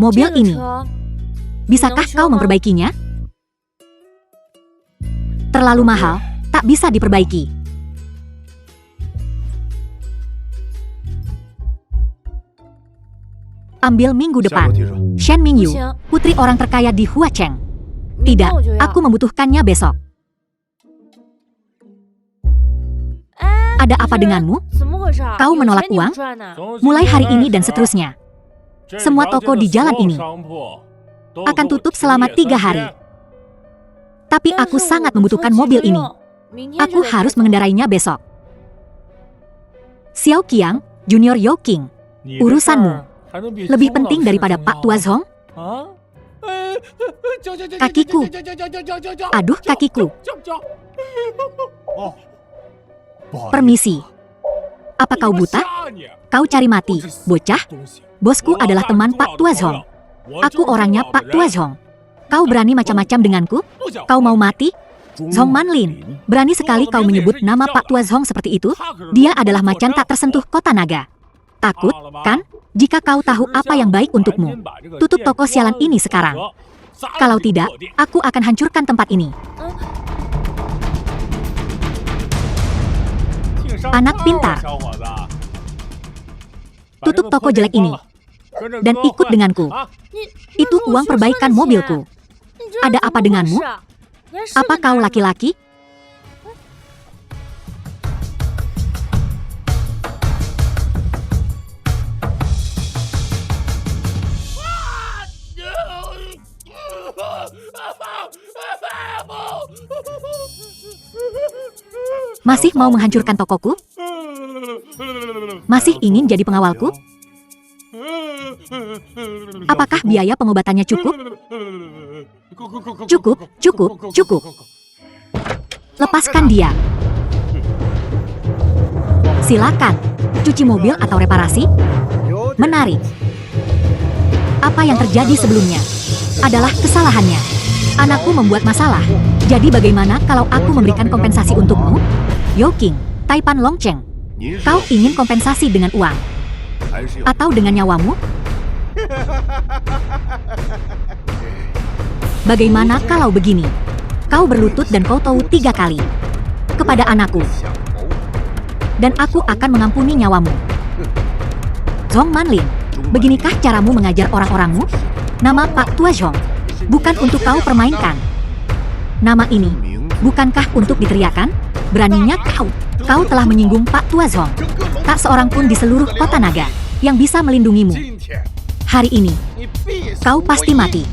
mobil ini. Bisakah kau memperbaikinya? Terlalu mahal, tak bisa diperbaiki. Ambil minggu depan. Shen Mingyu, putri orang terkaya di Huacheng. Tidak, aku membutuhkannya besok. Ada apa denganmu? Kau menolak uang? Mulai hari ini dan seterusnya. Semua toko di jalan ini akan tutup selama 3 hari. Tapi aku sangat membutuhkan mobil ini. Aku harus mengendarainya besok. Xiao Qiang, Junior Youqing, urusanmu lebih penting daripada Pak Tua Zhong? Kakiku. Aduh, kakiku. Permisi. Apa kau buta? Kau cari mati, bocah? Bosku adalah teman Pak Tua Zhong. Aku orangnya Pak Tua Zhong. Kau berani macam-macam denganku? Kau mau mati? Zhong Manlin, berani sekali kau menyebut nama Pak Tua Zhong seperti itu? Dia adalah macan tak tersentuh kota naga. Takut, kan? Jika kau tahu apa yang baik untukmu, tutup toko sialan ini sekarang. Kalau tidak, aku akan hancurkan tempat ini. Anak pintar. Tutup toko jelek ini. Dan ikut denganku. Itu uang perbaikan mobilku. Ada apa denganmu? Apa kau laki-laki? Masih mau menghancurkan tokoku? Masih ingin jadi pengawalku? Apakah biaya pengobatannya cukup? Cukup, cukup, cukup. Lepaskan dia. Silakan. Cuci mobil atau reparasi? Menarik. Apa yang terjadi sebelumnya adalah kesalahannya. Anakku membuat masalah. Jadi bagaimana kalau aku memberikan kompensasi untukmu? Youqing, Taipan Longcheng. Kau ingin kompensasi dengan uang? Atau dengan nyawamu? Bagaimana kalau begini? Kau berlutut dan kau tahu 3 kali kepada anakku. Dan aku akan mengampuni nyawamu. Zhong Manlin, beginikah caramu mengajar orang-orangmu? Nama Pak Tua Zhong bukan untuk kau permainkan. Nama ini, bukankah untuk diteriakan? Beraninya kau telah menyinggung Pak Tua Zhong. Tak seorang pun di seluruh kota naga yang bisa melindungimu. Hari ini, kau pasti mati.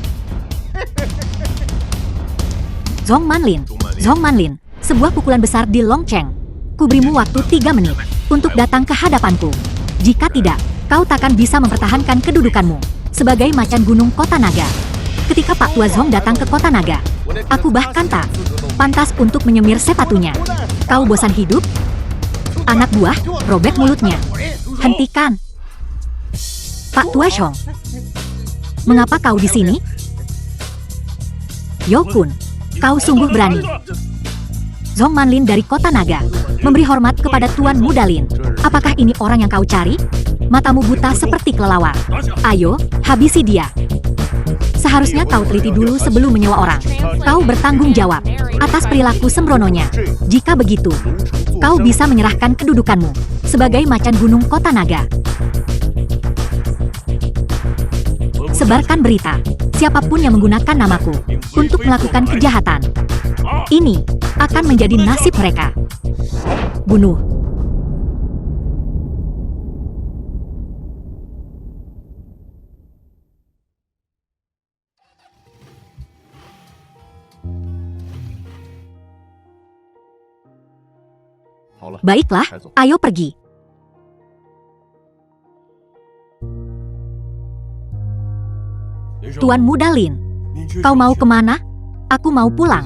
Zhong Manlin, sebuah pukulan besar di Longcheng. Kuberimu waktu 3 menit untuk datang ke hadapanku. Jika tidak, kau takkan bisa mempertahankan kedudukanmu sebagai macan gunung kota naga. Ketika Pak Tua Zhong datang ke kota naga, aku bahkan tak pantas untuk menyemir sepatunya. Kau bosan hidup? Anak buah, robek mulutnya. Hentikan. Pak Tua Zhong, mengapa kau di sini? Youqun, kau sungguh berani. Zhong Manlin dari kota naga memberi hormat kepada Tuan Muda Lin. Apakah ini orang yang kau cari? Matamu buta seperti kelelawar. Ayo, habisi dia. Seharusnya kau teliti dulu sebelum menyewa orang. Kau bertanggung jawab atas perilaku sembrononya. Jika begitu, kau bisa menyerahkan kedudukanmu sebagai macan gunung kota naga. Sebarkan berita, siapapun yang menggunakan namaku untuk melakukan kejahatan. Ini akan menjadi nasib mereka. Bunuh. Baiklah, ayo pergi. Tuan Muda Lin, kau mau kemana? Aku mau pulang.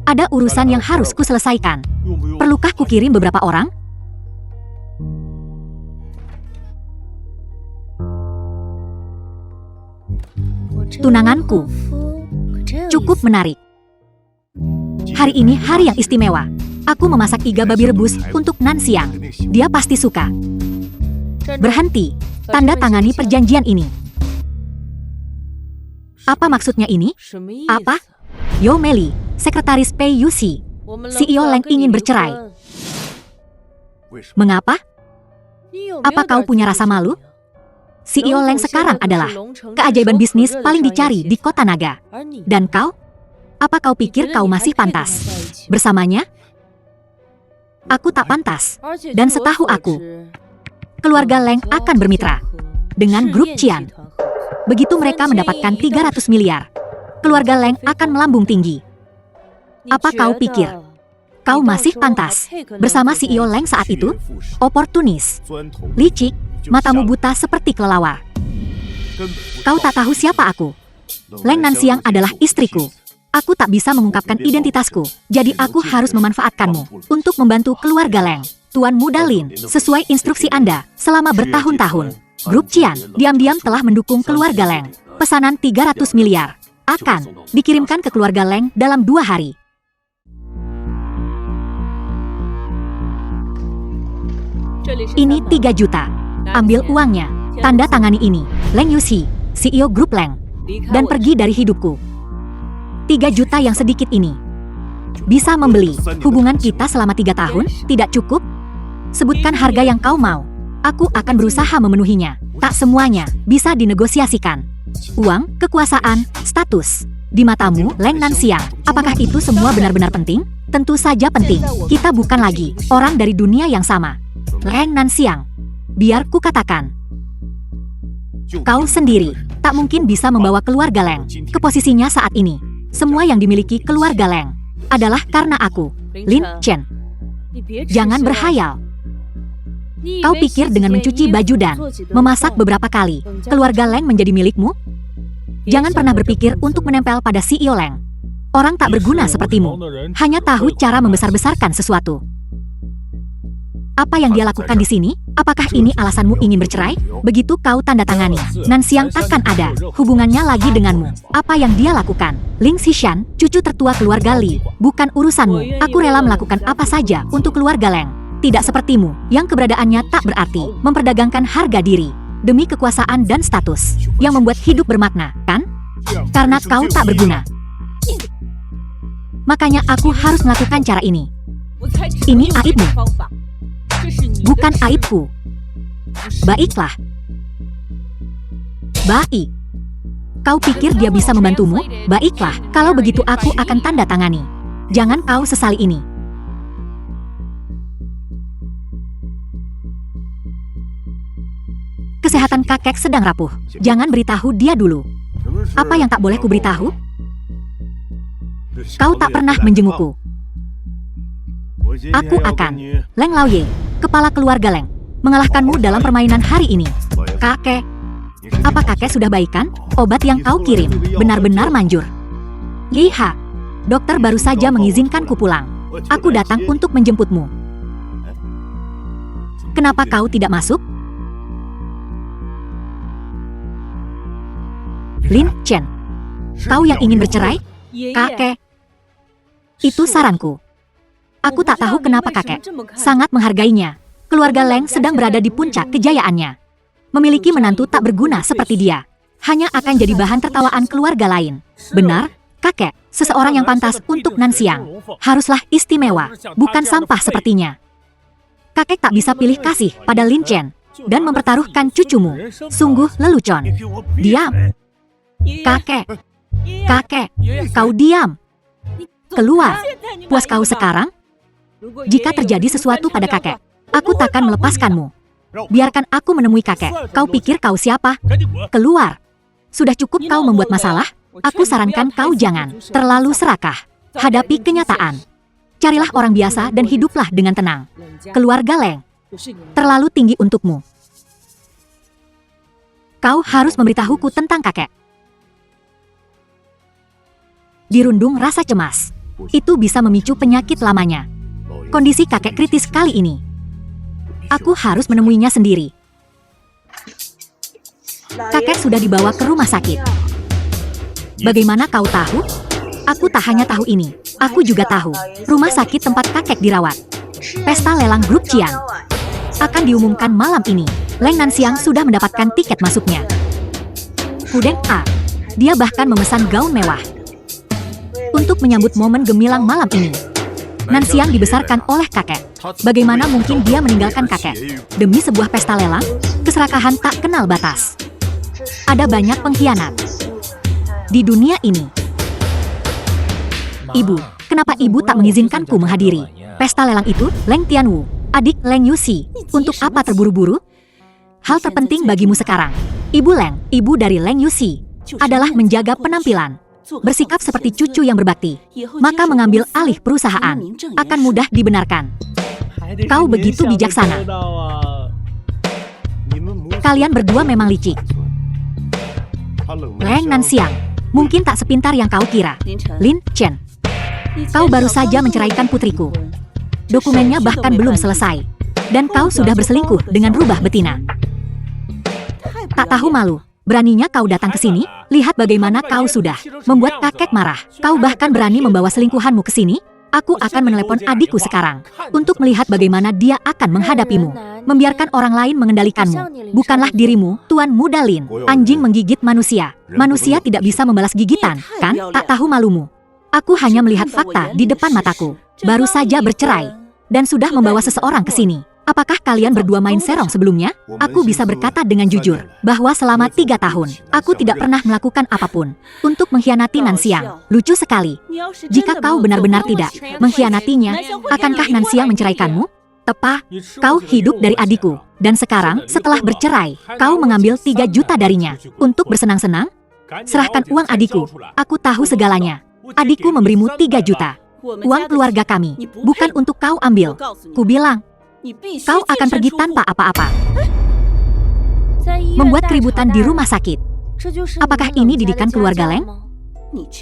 Ada urusan yang harus kuselesaikan. Perlukah kukirim beberapa orang? Tunanganku cukup menarik. Hari ini hari yang istimewa. Aku memasak iga babi rebus untuk Nan Siang. Dia pasti suka. Berhenti. Tanda tangani perjanjian ini. Apa maksudnya ini? Apa? Yo Meli, sekretaris Pei Yuxi. CEO Leng ingin bercerai. Mengapa? Apa kau punya rasa malu? CEO Leng sekarang adalah keajaiban bisnis paling dicari di kota naga. Dan kau? Apa kau pikir kau masih pantas bersamanya? Aku tak pantas. Dan setahu aku, keluarga Leng akan bermitra dengan grup Qian. Begitu mereka mendapatkan 300 miliar, keluarga Leng akan melambung tinggi. Apa kau pikir kau masih pantas bersama CEO Leng saat itu? Oportunis, licik, matamu buta seperti kelelawar. Kau tak tahu siapa aku. Leng Nanxiang adalah istriku. Aku tak bisa mengungkapkan identitasku, jadi aku harus memanfaatkanmu untuk membantu keluarga Leng. Tuan Muda Lin, sesuai instruksi Anda, selama bertahun-tahun, grup Qian diam-diam telah mendukung keluarga Leng. Pesanan 300 miliar akan dikirimkan ke keluarga Leng dalam 2 hari. Ini 3 juta. Ambil uangnya. Tanda tangani ini. Leng Yuxi, CEO grup Leng. Dan pergi dari hidupku. 3 juta yang sedikit ini bisa membeli hubungan kita selama 3 tahun? Tidak cukup? Sebutkan harga yang kau mau. Aku akan berusaha memenuhinya. Tak semuanya bisa dinegosiasikan. Uang, kekuasaan, status. Di matamu, Leng Nanxiang, apakah itu semua benar-benar penting? Tentu saja penting. Kita bukan lagi orang dari dunia yang sama. Leng Nanxiang, biar ku katakan. Kau sendiri tak mungkin bisa membawa keluarga Leng ke posisinya saat ini. Semua yang dimiliki keluarga Leng adalah karena aku, Lin Chen. Jangan berhayal. Kau pikir dengan mencuci baju dan memasak beberapa kali, keluarga Leng menjadi milikmu? Jangan pernah berpikir untuk menempel pada CEO Leng. Orang tak berguna sepertimu hanya tahu cara membesar-besarkan sesuatu. Apa yang dia lakukan di sini? Apakah ini alasanmu ingin bercerai? Begitu kau tanda tangani, Nanxiang takkan ada hubungannya lagi denganmu. Apa yang dia lakukan? Ling Xishan, cucu tertua keluarga Li, bukan urusanmu. Aku rela melakukan apa saja untuk keluarga Leng. Tidak sepertimu, yang keberadaannya tak berarti, memperdagangkan harga diri demi kekuasaan dan status yang membuat hidup bermakna, kan? Karena kau tak berguna. Makanya aku harus melakukan cara ini. Ini aibmu. Bukan aibku. Baiklah. Baik. Kau pikir dia bisa membantumu? Baiklah, kalau begitu aku akan tanda tangani. Jangan kau sesali ini. Kesehatan kakek sedang rapuh. Jangan beritahu dia dulu. Apa yang tak boleh kuberitahu? Kau tak pernah menjengukku. Aku akan, Leng Laoye, kepala keluarga Leng, mengalahkanmu dalam permainan hari ini. Kakek, apa kakek sudah baikan? Obat yang kau kirim benar-benar manjur. Lihat, dokter baru saja mengizinkanku pulang. Aku datang untuk menjemputmu. Kenapa kau tidak masuk? Lin Chen, kau yang ingin bercerai? Kakek, itu saranku. Aku tak tahu kenapa kakek sangat menghargainya. Keluarga Leng sedang berada di puncak kejayaannya. Memiliki menantu tak berguna seperti dia hanya akan jadi bahan tertawaan keluarga lain. Benar, kakek, seseorang yang pantas untuk Nanxiang haruslah istimewa, bukan sampah sepertinya. Kakek tak bisa pilih kasih pada Lin Chen dan mempertaruhkan cucumu. Sungguh lelucon. Diam. Kakek, kakek, kau diam. Keluar. Puas kau sekarang? Jika terjadi sesuatu pada kakek, aku takkan melepaskanmu. Biarkan aku menemui kakek. Kau pikir kau siapa? Keluar. Sudah cukup kau membuat masalah. Aku sarankan kau jangan terlalu serakah. Hadapi kenyataan. Carilah orang biasa dan hiduplah dengan tenang. Keluarga Leng terlalu tinggi untukmu. Kau harus memberitahuku tentang kakek. Dirundung rasa cemas. Itu bisa memicu penyakit lamanya. Kondisi kakek kritis kali ini. Aku harus menemuinya sendiri. Kakek sudah dibawa ke rumah sakit. Bagaimana kau tahu? Aku tak hanya tahu ini. Aku juga tahu rumah sakit tempat kakek dirawat. Pesta lelang grup Qian akan diumumkan malam ini. Leng Nanxiang sudah mendapatkan tiket masuknya. Hudeng A. Dia bahkan memesan gaun mewah untuk menyambut momen gemilang malam ini. Nanxiang dibesarkan oleh kakek. Bagaimana mungkin dia meninggalkan kakek demi sebuah pesta lelang? Keserakahan tak kenal batas. Ada banyak pengkhianat di dunia ini. Ibu, kenapa ibu tak mengizinkanku menghadiri pesta lelang itu? Leng Tianwu, adik Leng Yuxi, untuk apa terburu-buru? Hal terpenting bagimu sekarang, Ibu Leng, ibu dari Leng Yuxi, adalah menjaga penampilan, bersikap seperti cucu yang berbakti, maka mengambil alih perusahaan akan mudah dibenarkan. Kau begitu bijaksana. Kalian berdua memang licik. Leng Nanxiang, mungkin tak sepintar yang kau kira. Lin Chen, kau baru saja menceraikan putriku. Dokumennya bahkan belum selesai. Dan kau sudah berselingkuh dengan rubah betina. Tak tahu malu. Beraninya kau datang ke sini? Lihat bagaimana kau sudah membuat kakek marah. Kau bahkan berani membawa selingkuhanmu ke sini? Aku akan menelepon adikku sekarang untuk melihat bagaimana dia akan menghadapimu. Membiarkan orang lain mengendalikanmu, bukanlah dirimu, Tuan Muda Lin. Anjing menggigit manusia. Manusia tidak bisa membalas gigitan, kan? Tak tahu malumu. Aku hanya melihat fakta di depan mataku. Baru saja bercerai dan sudah membawa seseorang ke sini. Apakah kalian berdua main serong sebelumnya? Aku bisa berkata dengan jujur bahwa selama 3 tahun, aku tidak pernah melakukan apapun untuk mengkhianati Nanxiang. Lucu sekali. Jika kau benar-benar tidak mengkhianatinya, akankah Nanxiang menceraikanmu? Tepa, kau hidup dari adikku. Dan sekarang, setelah bercerai, kau mengambil 3 juta darinya untuk bersenang-senang? Serahkan uang adikku. Aku tahu segalanya. Adikku memberimu 3 juta. Uang keluarga kami, bukan untuk kau ambil. Ku bilang, kau akan pergi tanpa apa-apa. Membuat keributan di rumah sakit. Apakah ini didikan keluarga Leng?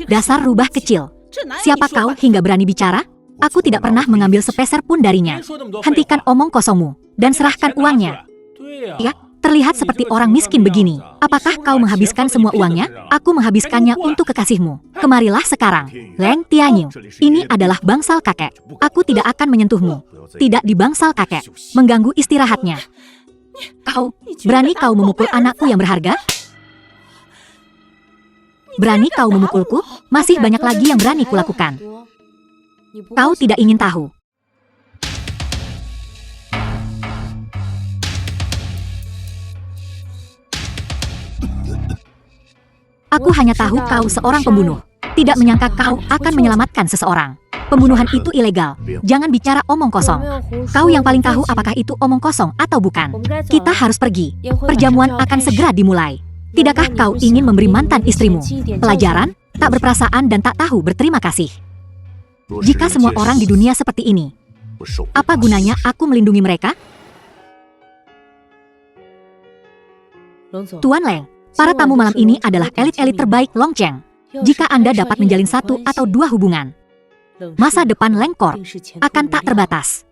Dasar rubah kecil. Siapa kau hingga berani bicara? Aku tidak pernah mengambil sepeser pun darinya. Hentikan omong kosongmu dan serahkan uangnya. Ya, terlihat seperti orang miskin begini. Apakah kau menghabiskan semua uangnya? Aku menghabiskannya untuk kekasihmu. Kemarilah sekarang. Leng Tianyu, ini adalah bangsal kakek. Aku tidak akan menyentuhmu. Tidak di bangsal kakek. Mengganggu istirahatnya. Berani kau memukul anakku yang berharga? Berani kau memukulku? Masih banyak lagi yang berani kulakukan. Kau tidak ingin tahu. Aku hanya tahu kau seorang pembunuh. Tidak menyangka kau akan menyelamatkan seseorang. Pembunuhan itu ilegal. Jangan bicara omong kosong. Kau yang paling tahu apakah itu omong kosong atau bukan. Kita harus pergi. Perjamuan akan segera dimulai. Tidakkah kau ingin memberi mantan istrimu pelajaran? Tak berperasaan dan tak tahu berterima kasih. Jika semua orang di dunia seperti ini, apa gunanya aku melindungi mereka? Tuan Leng, para tamu malam ini adalah elit-elit terbaik Longcheng. Jika Anda dapat menjalin 1 atau 2 hubungan, masa depan Leng Corp akan tak terbatas.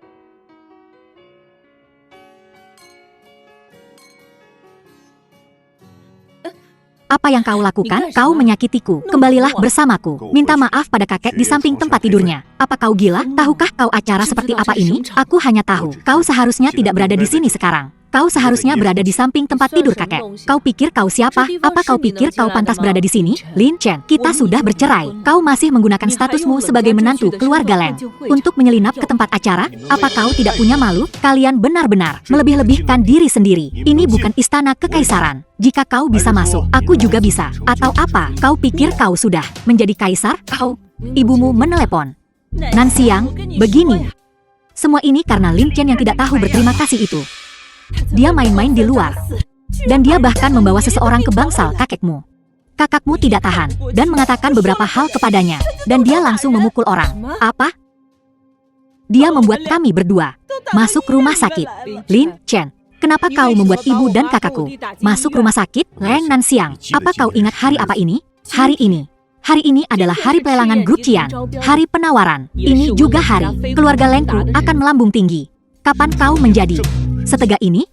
Apa yang kau lakukan? Kau menyakitiku. Kembalilah bersamaku. Minta maaf pada kakek di samping tempat tidurnya. Apa kau gila? Tahukah kau acara seperti apa ini? Aku hanya tahu. Kau seharusnya tidak berada di sini sekarang. Kau seharusnya berada di samping tempat tidur kakek. Kau pikir kau siapa? Apa kau pikir kau pantas berada di sini? Lin Chen, kita sudah bercerai. Kau masih menggunakan statusmu sebagai menantu keluarga Leng untuk menyelinap ke tempat acara? Apa kau tidak punya malu? Kalian benar-benar melebih-lebihkan diri sendiri. Ini bukan istana kekaisaran. Jika kau bisa masuk, aku juga bisa. Atau apa? Kau pikir kau sudah menjadi kaisar? Ibumu menelepon. Nanxiang, begini. Semua ini karena Lin Chen yang tidak tahu berterima kasih itu. Dia main-main di luar. Dan dia bahkan membawa seseorang ke bangsal kakekmu. Kakakmu tidak tahan dan mengatakan beberapa hal kepadanya. Dan dia langsung memukul orang. Apa? Dia membuat kami berdua masuk rumah sakit. Lin Chen, kenapa kau membuat ibu dan kakakku masuk rumah sakit? Leng Nanxiang, apa kau ingat hari apa ini? Hari ini. Hari ini adalah hari pelelangan grup Qian. Hari penawaran. Ini juga hari keluarga Lengku akan melambung tinggi. Kapan kau menjadi setegak ini?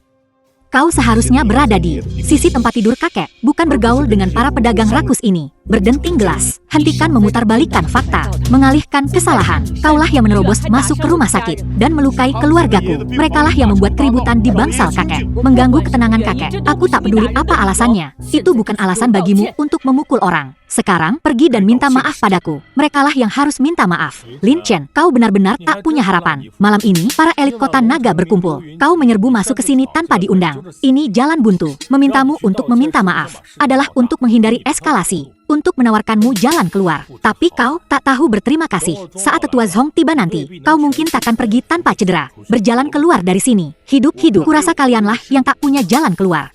Kau seharusnya berada di sisi tempat tidur kakek, bukan bergaul dengan para pedagang rakus ini. Berdenting gelas, hentikan memutarbalikkan fakta, mengalihkan kesalahan. Kaulah yang menerobos masuk ke rumah sakit dan melukai keluargaku. Merekalah yang membuat keributan di bangsal kakek, mengganggu ketenangan kakek. Aku tak peduli apa alasannya. Itu bukan alasan bagimu untuk memukul orang. Sekarang pergi dan minta maaf padaku. Merekalah yang harus minta maaf. Lin Chen, kau benar-benar tak punya harapan. Malam ini para elit kota naga berkumpul. Kau menyerbu masuk ke sini tanpa diundang. Ini jalan buntu. Memintamu untuk meminta maaf adalah untuk menghindari eskalasi, untuk menawarkanmu jalan keluar. Tapi kau tak tahu berterima kasih. Saat tetua Zhong tiba nanti, kau mungkin takkan pergi tanpa cedera. Berjalan keluar dari sini. Hidup-hidup. Kurasa kalianlah yang tak punya jalan keluar.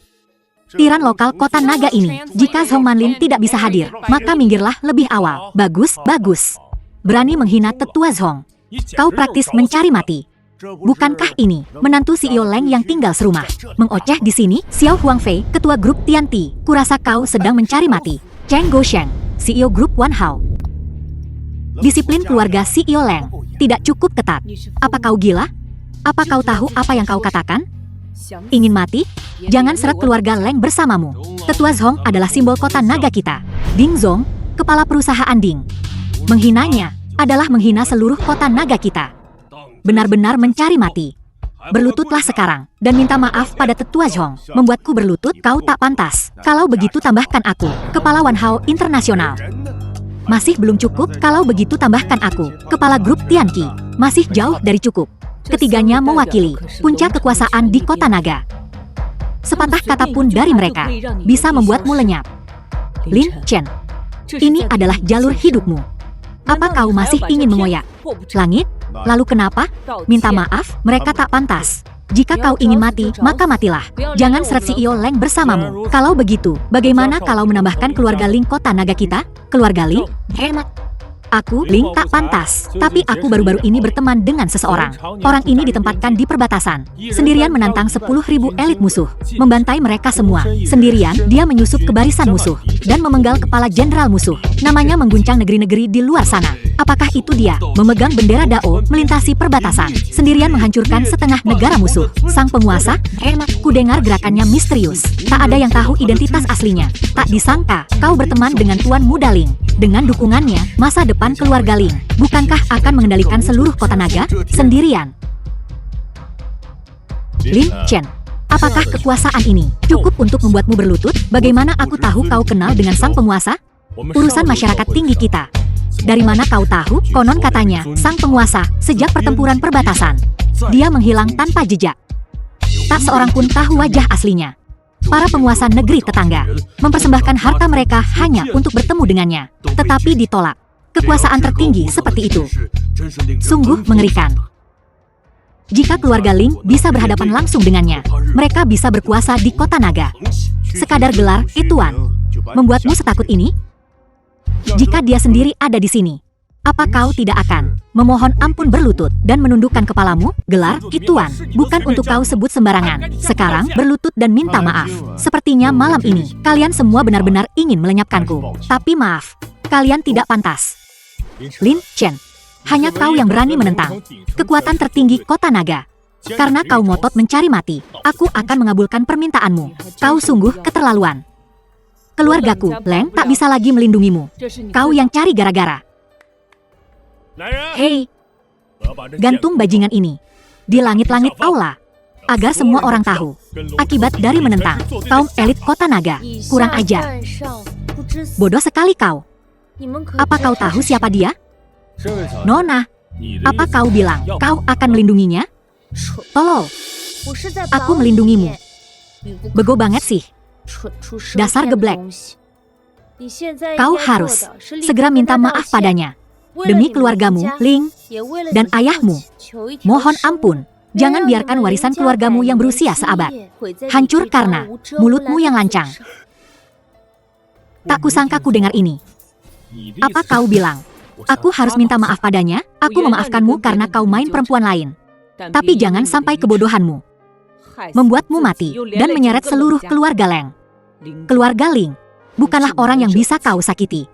Tiran lokal kota naga ini. Jika Zhong Manlin tidak bisa hadir, maka minggirlah lebih awal. Bagus, bagus. Berani menghina tetua Zhong. Kau praktis mencari mati. Bukankah ini menantu CEO Leng yang tinggal serumah? Mengoceh di sini, Xiao Huangfei, ketua grup Tianti. Kurasa kau sedang mencari mati. Cheng Gosheng, CEO grup Wanhao. Disiplin keluarga CEO Leng tidak cukup ketat. Apa kau gila? Apa kau tahu apa yang kau katakan? Ingin mati? Jangan seret keluarga Leng bersamamu. Tetua Zhong adalah simbol kota naga kita. Ding Zhong, kepala perusahaan Ding. Menghinanya adalah menghina seluruh kota naga kita. Benar-benar mencari mati. Berlututlah sekarang dan minta maaf pada tetua Zhong. Membuatku berlutut, kau tak pantas. Kalau begitu tambahkan aku, kepala Wanhao Internasional. Masih belum cukup, kalau begitu tambahkan aku, kepala grup Tianqi. Masih jauh dari cukup. Ketiganya mewakili puncak kekuasaan di kota naga. Sepatah kata pun dari mereka bisa membuatmu lenyap. Lin Chen, ini adalah jalur hidupmu. Apa kau masih ingin mengoyak langit? Lalu kenapa? Minta maaf, mereka tak pantas. Jika kau ingin mati, maka matilah. Jangan seret CEO Leng bersamamu. Kalau begitu, bagaimana kalau menambahkan keluarga Ling kota naga kita? Keluarga Ling? Hemat. Aku, Ling, tak pantas. Tapi aku baru-baru ini berteman dengan seseorang. Orang ini ditempatkan di perbatasan. Sendirian menantang 10.000 elit musuh. Membantai mereka semua. Sendirian, dia menyusup ke barisan musuh. Dan memenggal kepala jenderal musuh. Namanya mengguncang negeri-negeri di luar sana. Apakah itu dia? Memegang bendera Dao, melintasi perbatasan. Sendirian menghancurkan setengah negara musuh. Sang penguasa? Ku dengar gerakannya misterius. Tak ada yang tahu identitas aslinya. Tak disangka, kau berteman dengan Tuan Muda Ling. Dengan dukungannya, masa depan keluarga Ling, bukankah akan mengendalikan seluruh kota naga sendirian? Lin Chen, apakah kekuasaan ini cukup untuk membuatmu berlutut? Bagaimana aku tahu kau kenal dengan sang penguasa? Urusan masyarakat tinggi kita. Dari mana kau tahu? Konon katanya, sang penguasa, sejak pertempuran perbatasan, dia menghilang tanpa jejak. Tak seorang pun tahu wajah aslinya. Para penguasa negeri tetangga mempersembahkan harta mereka hanya untuk bertemu dengannya, tetapi ditolak. Kekuasaan tertinggi seperti itu sungguh mengerikan. Jika keluarga Ling bisa berhadapan langsung dengannya, mereka bisa berkuasa di kota naga. Sekadar gelar Tuan membuatmu setakut ini? Jika dia sendiri ada di sini, apa kau tidak akan memohon ampun berlutut dan menundukkan kepalamu? Gelar Tuan bukan untuk kau sebut sembarangan. Sekarang berlutut dan minta maaf. Sepertinya malam ini kalian semua benar-benar ingin melenyapkanku. Tapi maaf, kalian tidak pantas. Lin Chen, hanya kau yang berani menentang kekuatan tertinggi kota naga. Karena kau ngotot mencari mati, aku akan mengabulkan permintaanmu. Kau sungguh keterlaluan. Keluargaku, Leng, tak bisa lagi melindungimu. Kau yang cari gara-gara. Hei, gantung bajingan ini di langit-langit aula, agar semua orang tahu akibat dari menentang kaum elit kota naga. Kurang ajar. Bodoh sekali kau. Apa kau tahu siapa dia? Nona, apa kau bilang kau akan melindunginya? Tolol, aku melindungimu. Bego banget sih. Dasar geblek. Kau harus segera minta maaf padanya. Demi keluargamu, Ling, dan ayahmu. Mohon ampun, jangan biarkan warisan keluargamu yang berusia seabad hancur karena mulutmu yang lancang. Tak kusangka ku dengar ini. Apa kau bilang? Aku harus minta maaf padanya? Aku memaafkanmu karena kau main perempuan lain. Tapi jangan sampai kebodohanmu membuatmu mati dan menyeret seluruh keluarga Leng. Keluarga Ling bukanlah orang yang bisa kau sakiti.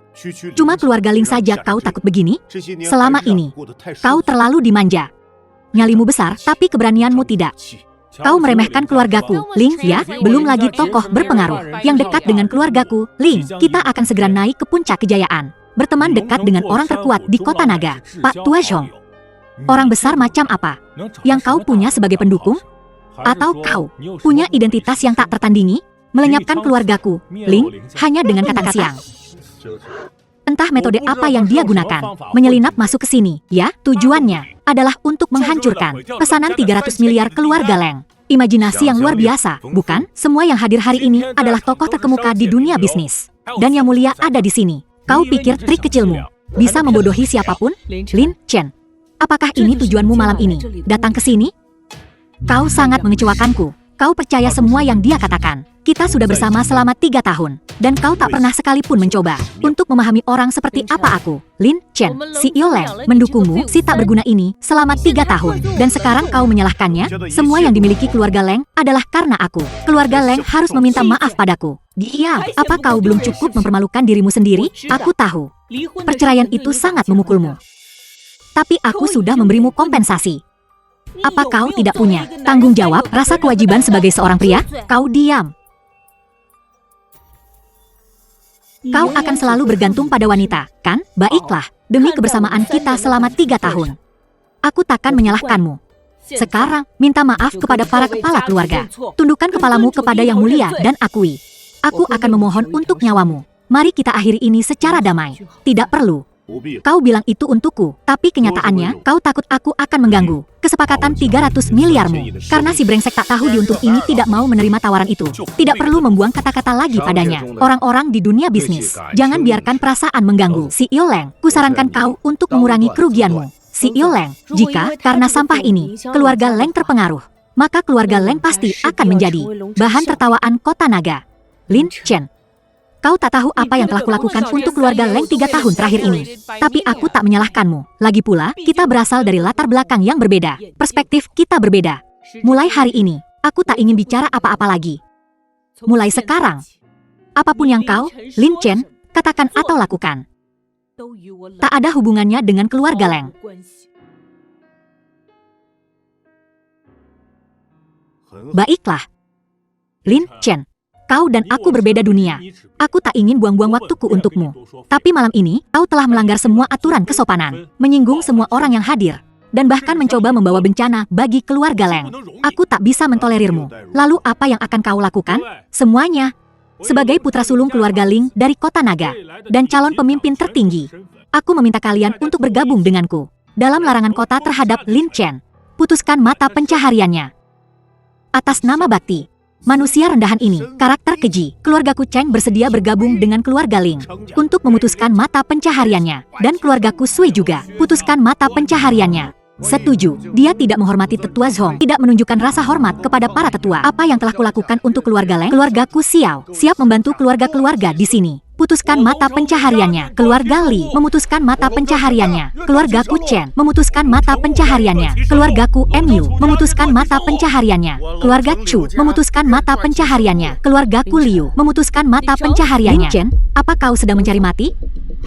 Cuma keluarga Ling saja kau takut begini? Selama ini, kau terlalu dimanja. Nyalimu besar, tapi keberanianmu tidak. Kau meremehkan keluargaku, Ling, ya? Belum lagi tokoh berpengaruh yang dekat dengan keluargaku, Ling. Kita akan segera naik ke puncak kejayaan. Berteman dekat dengan orang terkuat di kota naga, Pak Tua Zhong. Orang besar macam apa yang kau punya sebagai pendukung? Atau kau punya identitas yang tak tertandingi? Melenyapkan keluargaku, Ling, hanya dengan kata siang. Entah metode apa yang dia gunakan, menyelinap masuk ke sini, ya? Tujuannya adalah untuk menghancurkan pesanan 300 miliar keluarga Leng. Imajinasi yang luar biasa, bukan? Semua yang hadir hari ini adalah tokoh terkemuka di dunia bisnis. Dan yang mulia ada di sini. Kau pikir trik kecilmu bisa membodohi siapapun? Lin Chen, apakah ini tujuanmu malam ini? Datang ke sini? Kau sangat mengecewakanku. Kau percaya semua yang dia katakan. Kita sudah bersama selama 3 tahun. Dan kau tak pernah sekalipun mencoba untuk memahami orang seperti apa aku. Lin Chen, CEO Leng, mendukungmu si tak berguna ini selama 3 tahun. Dan sekarang kau menyalahkannya? Semua yang dimiliki keluarga Leng adalah karena aku. Keluarga Leng harus meminta maaf padaku. Diam, apa kau belum cukup mempermalukan dirimu sendiri? Aku tahu. Perceraian itu sangat memukulmu. Tapi aku sudah memberimu kompensasi. Apa kau tidak punya tanggung jawab, rasa kewajiban sebagai seorang pria? Kau diam. Kau akan selalu bergantung pada wanita, kan? Baiklah, demi kebersamaan kita selama 3 tahun. Aku takkan menyalahkanmu. Sekarang, minta maaf kepada para kepala keluarga. Tundukkan kepalamu kepada yang mulia dan akui. Aku akan memohon untuk nyawamu. Mari kita akhiri ini secara damai. Tidak perlu. Kau bilang itu untukku, tapi kenyataannya kau takut aku akan mengganggu kesepakatan 300 miliarmu. Karena si brengsek tak tahu diuntung ini tidak mau menerima tawaran itu. Tidak perlu membuang kata-kata lagi padanya. Orang-orang di dunia bisnis, jangan biarkan perasaan mengganggu. CEO Leng, kusarankan kau untuk mengurangi kerugianmu. CEO Leng, jika karena sampah ini keluarga Leng terpengaruh, maka keluarga Leng pasti akan menjadi bahan tertawaan kota naga. Lin Chen, kau tak tahu apa yang telah kulakukan untuk keluarga Leng 3 tahun terakhir ini. Tapi aku tak menyalahkanmu. Lagi pula, kita berasal dari latar belakang yang berbeda. Perspektif kita berbeda. Mulai hari ini, aku tak ingin bicara apa-apa lagi. Mulai sekarang, apapun yang kau, Lin Chen, katakan atau lakukan, tak ada hubungannya dengan keluarga Leng. Baiklah. Lin Chen, kau dan aku berbeda dunia. Aku tak ingin buang-buang waktuku untukmu. Tapi malam ini, kau telah melanggar semua aturan kesopanan, menyinggung semua orang yang hadir, dan bahkan mencoba membawa bencana bagi keluarga Leng. Aku tak bisa mentolerirmu. Lalu apa yang akan kau lakukan? Semuanya. Sebagai putra sulung keluarga Ling dari kota naga, dan calon pemimpin tertinggi, aku meminta kalian untuk bergabung denganku dalam larangan kota terhadap Lin Chen. Putuskan mata pencahariannya. Atas nama bakti manusia rendahan ini, karakter keji, keluargaku Cheng bersedia bergabung dengan keluarga Ling untuk memutuskan mata pencahariannya. Dan keluargaku Sui juga, putuskan mata pencahariannya. Setuju, dia tidak menghormati tetua Zhong, tidak menunjukkan rasa hormat kepada para tetua. Apa yang telah kulakukan untuk keluarga Leng? Keluargaku Xiao, siap membantu keluarga-keluarga di sini. Putuskan mata pencahariannya. Keluarga Li, memutuskan mata pencahariannya. Keluargaku Chen, memutuskan mata pencahariannya. Keluargaku Mu, memutuskan mata pencahariannya. Keluarga Chu, memutuskan mata pencahariannya. Keluargaku Liu, memutuskan mata pencahariannya. Lin Chen, apa kau sedang mencari mati?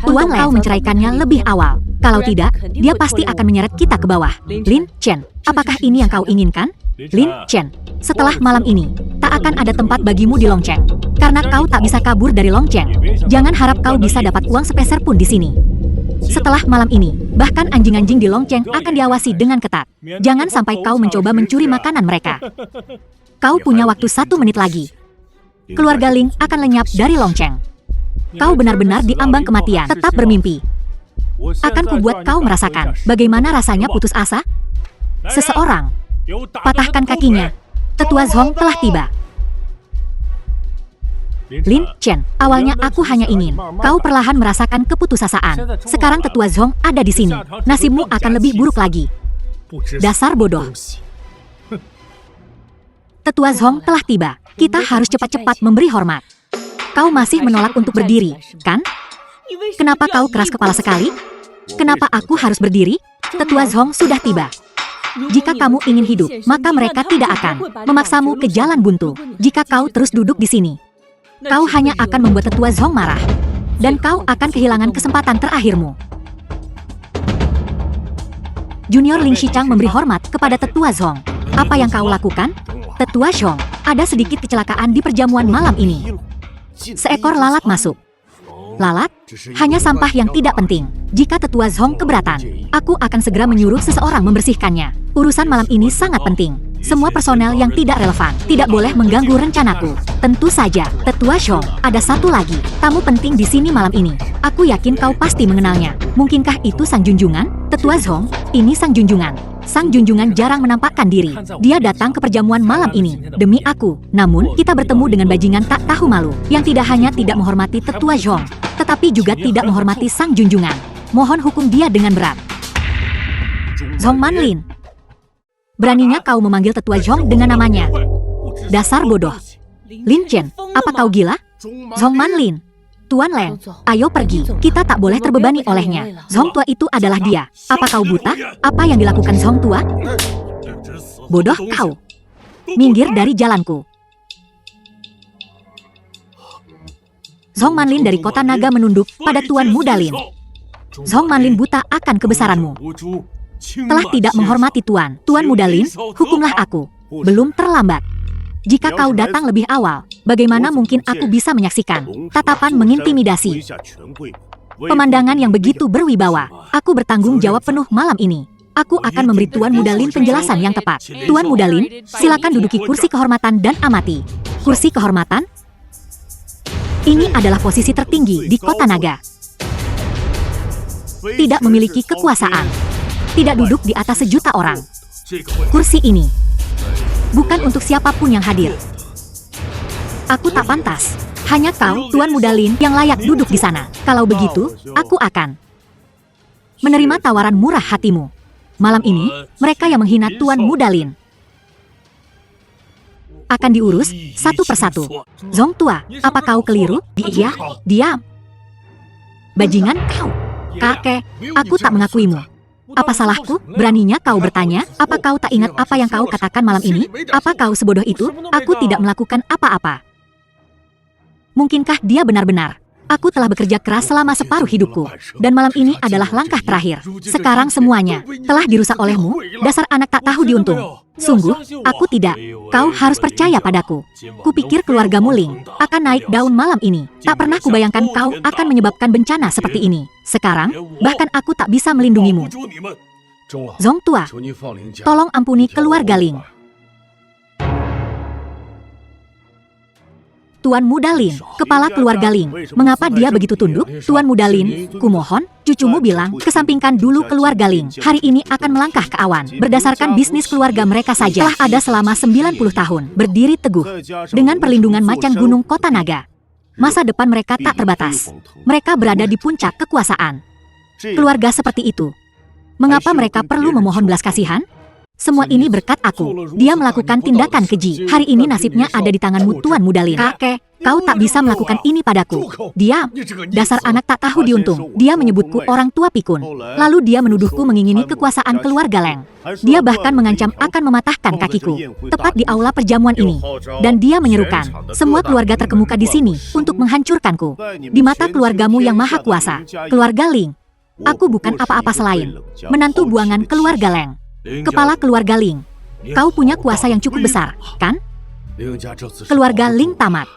Tuan kau menceraikannya lebih awal. Kalau tidak, dia pasti akan menyeret kita ke bawah. Lin Chen, apakah ini yang kau inginkan? Lin Chen, setelah malam ini, tak akan ada tempat bagimu di Longcheng. Karena kau tak bisa kabur dari Longcheng. Jangan harap kau bisa dapat uang sepeser pun di sini. Setelah malam ini, bahkan anjing-anjing di Longcheng akan diawasi dengan ketat. Jangan sampai kau mencoba mencuri makanan mereka. Kau punya waktu 1 menit lagi. Keluarga Ling akan lenyap dari Longcheng. Kau benar-benar di ambang kematian. Tetap bermimpi. Akan kubuat kau merasakan bagaimana rasanya putus asa. Seseorang patahkan kakinya. Tetua Zhong telah tiba. Lin Chen, awalnya aku hanya ingin kau perlahan merasakan keputusasaan. Sekarang tetua Zhong ada di sini. Nasibmu akan lebih buruk lagi. Dasar bodoh. Tetua Zhong telah tiba. Kita harus cepat-cepat memberi hormat. Kau masih menolak untuk berdiri, kan? Kenapa kau keras kepala sekali? Kenapa aku harus berdiri? Tetua Zhong sudah tiba. Jika kamu ingin hidup, maka mereka tidak akan memaksamu ke jalan buntu. Jika kau terus duduk di sini, kau hanya akan membuat tetua Zhong marah. Dan kau akan kehilangan kesempatan terakhirmu. Junior Ling Shichang memberi hormat kepada tetua Zhong. Apa yang kau lakukan? Tetua Zhong, ada sedikit kecelakaan di perjamuan malam ini. Seekor lalat masuk. Lalat? Hanya sampah yang tidak penting. Jika Tetua Zhong keberatan, aku akan segera menyuruh seseorang membersihkannya. Urusan malam ini sangat penting. Semua personel yang tidak relevan tidak boleh mengganggu rencanaku. Tentu saja, Tetua Zhong, ada satu lagi tamu penting di sini malam ini. Aku yakin kau pasti mengenalnya. Mungkinkah itu Sang Junjungan? Tetua Zhong, ini Sang Junjungan. Sang Junjungan jarang menampakkan diri. Dia datang ke perjamuan malam ini demi aku. Namun, kita bertemu dengan bajingan tak tahu malu yang tidak hanya tidak menghormati Tetua Zhong, tetapi juga tidak menghormati Sang Junjungan. Mohon hukum dia dengan berat. Zhong Manlin. Beraninya kau memanggil Tetua Zhong dengan namanya. Dasar bodoh. Lin Chen, apa kau gila? Zhong Manlin. Tuan Leng, ayo pergi. Kita tak boleh terbebani olehnya. Zhong Tua itu adalah dia. Apa kau buta? Apa yang dilakukan Zhong Tua? Bodoh kau. Minggir dari jalanku. Zhong Manlin dari kota naga menunduk pada Tuan Muda Lin. Zhong Manlin buta akan kebesaranmu. Telah tidak menghormati Tuan. Tuan Muda Lin, hukumlah aku. Belum terlambat. Jika kau datang lebih awal, bagaimana mungkin aku bisa menyaksikan tatapan mengintimidasi? Pemandangan yang begitu berwibawa. Aku bertanggung jawab penuh malam ini. Aku akan memberi Tuan Muda Lin penjelasan yang tepat. Tuan Muda Lin, silakan duduki kursi kehormatan dan amati. Kursi kehormatan? Ini adalah posisi tertinggi di kota naga. Tidak memiliki kekuasaan. Tidak duduk di atas sejuta orang. Kursi ini bukan untuk siapapun yang hadir. Aku tak pantas. Hanya kau, Tuan Muda Lin, yang layak duduk di sana. Kalau begitu, aku akan menerima tawaran murah hatimu. Malam ini, mereka yang menghina Tuan Muda Lin akan diurus satu persatu. Zhong Tua, apa kau keliru? Iya, diam. Bajingan kau. Kakek, aku tak mengakuimu. Apa salahku? Beraninya kau bertanya, apa kau tak ingat apa yang kau katakan malam ini? Apa kau sebodoh itu? Aku tidak melakukan apa-apa. Mungkinkah dia benar-benar? Aku telah bekerja keras selama separuh hidupku. Dan malam ini adalah langkah terakhir. Sekarang semuanya telah dirusak olehmu. Dasar anak tak tahu diuntung. Sungguh, aku tidak. Kau harus percaya padaku. Kupikir keluargamu Ling akan naik daun malam ini. Tak pernah kubayangkan kau akan menyebabkan bencana seperti ini. Sekarang, bahkan aku tak bisa melindungimu. Zhong Tua, tolong ampuni keluarga Ling. Tuan Muda Lin, kepala keluarga Ling. Mengapa dia begitu tunduk? Tuan Muda Lin, kumohon, cucumu bilang, kesampingkan dulu keluarga Ling. Hari ini akan melangkah ke awan. Berdasarkan bisnis keluarga mereka saja, telah ada selama 90 tahun. Berdiri teguh. Dengan perlindungan macan gunung kota naga. Masa depan mereka tak terbatas. Mereka berada di puncak kekuasaan. Keluarga seperti itu. Mengapa mereka perlu memohon belas kasihan? Semua ini berkat aku. Dia melakukan tindakan keji. Hari ini nasibnya ada di tanganmu, Tuan Muda Lin. Kakek, kau tak bisa melakukan ini padaku. Diam. Dasar anak tak tahu diuntung. Dia menyebutku orang tua pikun. Lalu dia menuduhku mengingini kekuasaan keluarga Leng. Dia bahkan mengancam akan mematahkan kakiku. Tepat di aula perjamuan ini. Dan dia menyerukan semua keluarga terkemuka di sini untuk menghancurkanku. Di mata keluargamu yang maha kuasa, keluarga Ling, aku bukan apa-apa selain menantu buangan keluarga Leng. Kepala keluarga Ling, kau punya kuasa yang cukup besar, kan? Keluarga Ling tamat.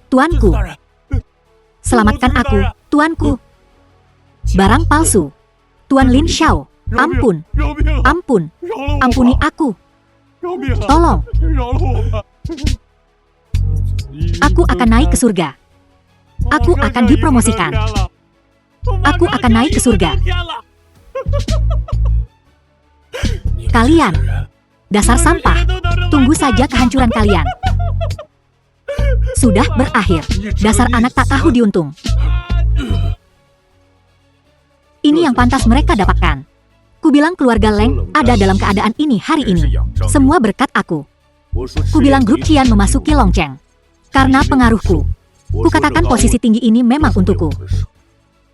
Tuanku, selamatkan aku, tuanku. Barang palsu. Tuan Lin Xiao, ampun, ampun, ampuni aku. Tolong. Aku akan naik ke surga. Aku akan dipromosikan. Aku akan naik ke surga. Kalian, dasar sampah, tunggu saja kehancuran kalian. Sudah berakhir. Dasar anak tak tahu diuntung. Ini yang pantas mereka dapatkan. Kubilang keluarga Leng ada dalam keadaan ini hari ini. Semua berkat aku. Kubilang grup Qian memasuki Longcheng. Karena pengaruhku. Kukatakan posisi tinggi ini memang untukku.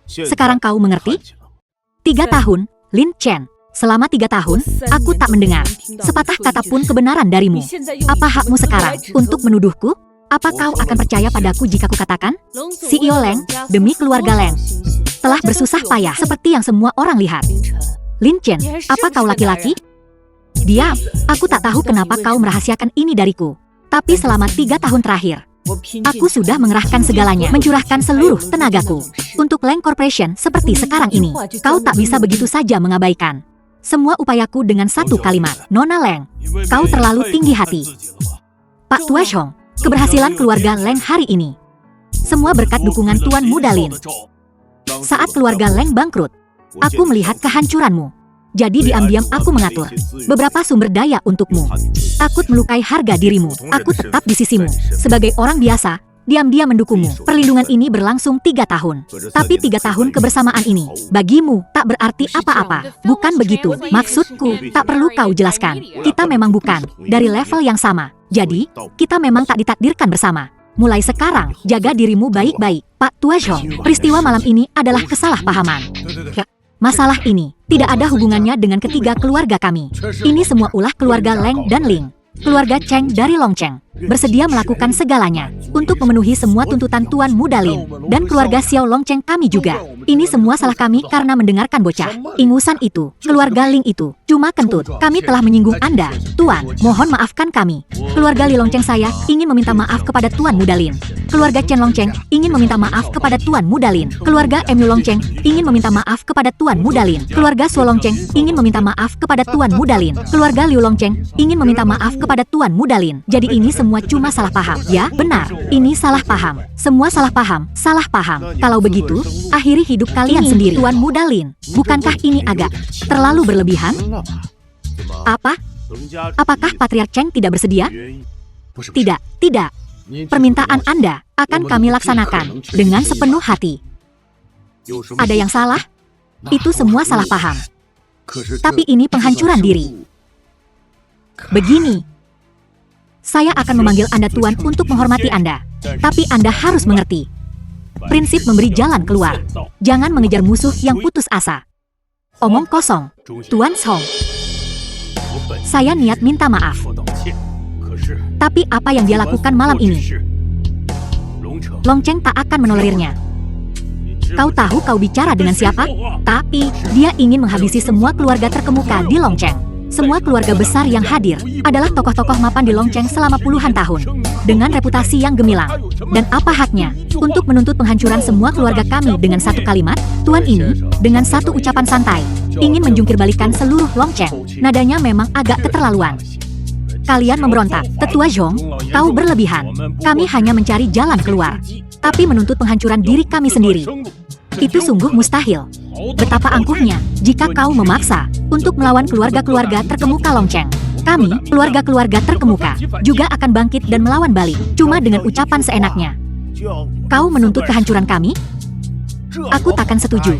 Sekarang kau mengerti? 3 tahun, Lin Chen. Selama 3 tahun, aku tak mendengar sepatah kata pun kebenaran darimu. Apa hakmu sekarang untuk menuduhku? Apa kau akan percaya padaku jika kukatakan? CEO Leng, demi keluarga Leng, telah bersusah payah seperti yang semua orang lihat. Lin Chen, apa kau laki-laki? Diam, aku tak tahu kenapa kau merahasiakan ini dariku. Tapi selama 3 tahun terakhir, aku sudah mengerahkan segalanya, mencurahkan seluruh tenagaku untuk Leng Corporation seperti sekarang ini. Kau tak bisa begitu saja mengabaikan semua upayaku dengan satu kalimat. Nona Leng, kau terlalu tinggi hati. Pak Tua Chong, keberhasilan keluarga Leng hari ini semua berkat dukungan Tuan Muda Lin. Saat keluarga Leng bangkrut, aku melihat kehancuranmu. Jadi diam-diam aku mengatur beberapa sumber daya untukmu. Takut melukai harga dirimu, aku tetap di sisimu. Sebagai orang biasa, diam-diam mendukungmu. Perlindungan ini berlangsung 3 tahun. Tapi 3 tahun kebersamaan ini, bagimu, tak berarti apa-apa. Bukan begitu, maksudku, tak perlu kau jelaskan. Kita memang bukan dari level yang sama. Jadi, kita memang tak ditakdirkan bersama. Mulai sekarang, jaga dirimu baik-baik. Pak Tua Chong, peristiwa malam ini adalah kesalahpahaman. Masalah ini tidak ada hubungannya dengan ketiga keluarga kami. Ini semua ulah keluarga Leng dan Ling. Keluarga Cheng dari Longcheng bersedia melakukan segalanya untuk memenuhi semua tuntutan Tuan Muda Lin dan keluarga Xiao Longcheng kami juga. Ini semua salah kami karena mendengarkan bocah ingusan itu, keluarga Ling itu, cuma kentut. Kami telah menyinggung Anda, Tuan. Mohon maafkan kami. Keluarga Li Longcheng saya ingin meminta maaf kepada Tuan Muda Lin. Keluarga Chen Longcheng ingin meminta maaf kepada Tuan Muda Lin. Keluarga Mu Longcheng ingin meminta maaf kepada Tuan Muda Lin. Keluarga Suo Longcheng ingin meminta maaf kepada Tuan Muda Lin. Keluarga Liu Longcheng ingin meminta maaf kepada Tuan Muda Lin. Jadi ini semua cuma salah paham. Ya, benar. Ini salah paham. Semua salah paham. Salah paham. Kalau begitu, akhiri hidup kalian sendiri. Tuan Muda Lin, bukankah ini agak terlalu berlebihan? Apa? Apakah Patriark Cheng tidak bersedia? Tidak, tidak. Permintaan Anda akan kami laksanakan dengan sepenuh hati. Ada yang salah? Itu semua salah paham. Tapi ini penghancuran diri. Begini, saya akan memanggil Anda Tuan untuk menghormati Anda. Tapi Anda harus mengerti prinsip memberi jalan keluar. Jangan mengejar musuh yang putus asa. Omong kosong, Tuan Song. Saya niat minta maaf. Tapi apa yang dia lakukan malam ini, Longcheng tak akan menolerirnya. Kau tahu kau bicara dengan siapa? Tapi, dia ingin menghabisi semua keluarga terkemuka di Longcheng. Semua keluarga besar yang hadir adalah tokoh-tokoh mapan di Longcheng selama puluhan tahun, dengan reputasi yang gemilang. Dan apa haknya untuk menuntut penghancuran semua keluarga kami dengan satu kalimat? Tuan ini, dengan satu ucapan santai, ingin menjungkir balikan seluruh Longcheng. Nadanya memang agak keterlaluan. Kalian memberontak. Tetua Zhong, kau berlebihan. Kami hanya mencari jalan keluar. Tapi menuntut penghancuran diri kami sendiri, itu sungguh mustahil. Betapa angkuhnya jika kau memaksa untuk melawan keluarga-keluarga terkemuka Longcheng. Kami, keluarga-keluarga terkemuka, juga akan bangkit dan melawan balik. Cuma dengan ucapan seenaknya. Kau menuntut kehancuran kami? Aku takkan setuju.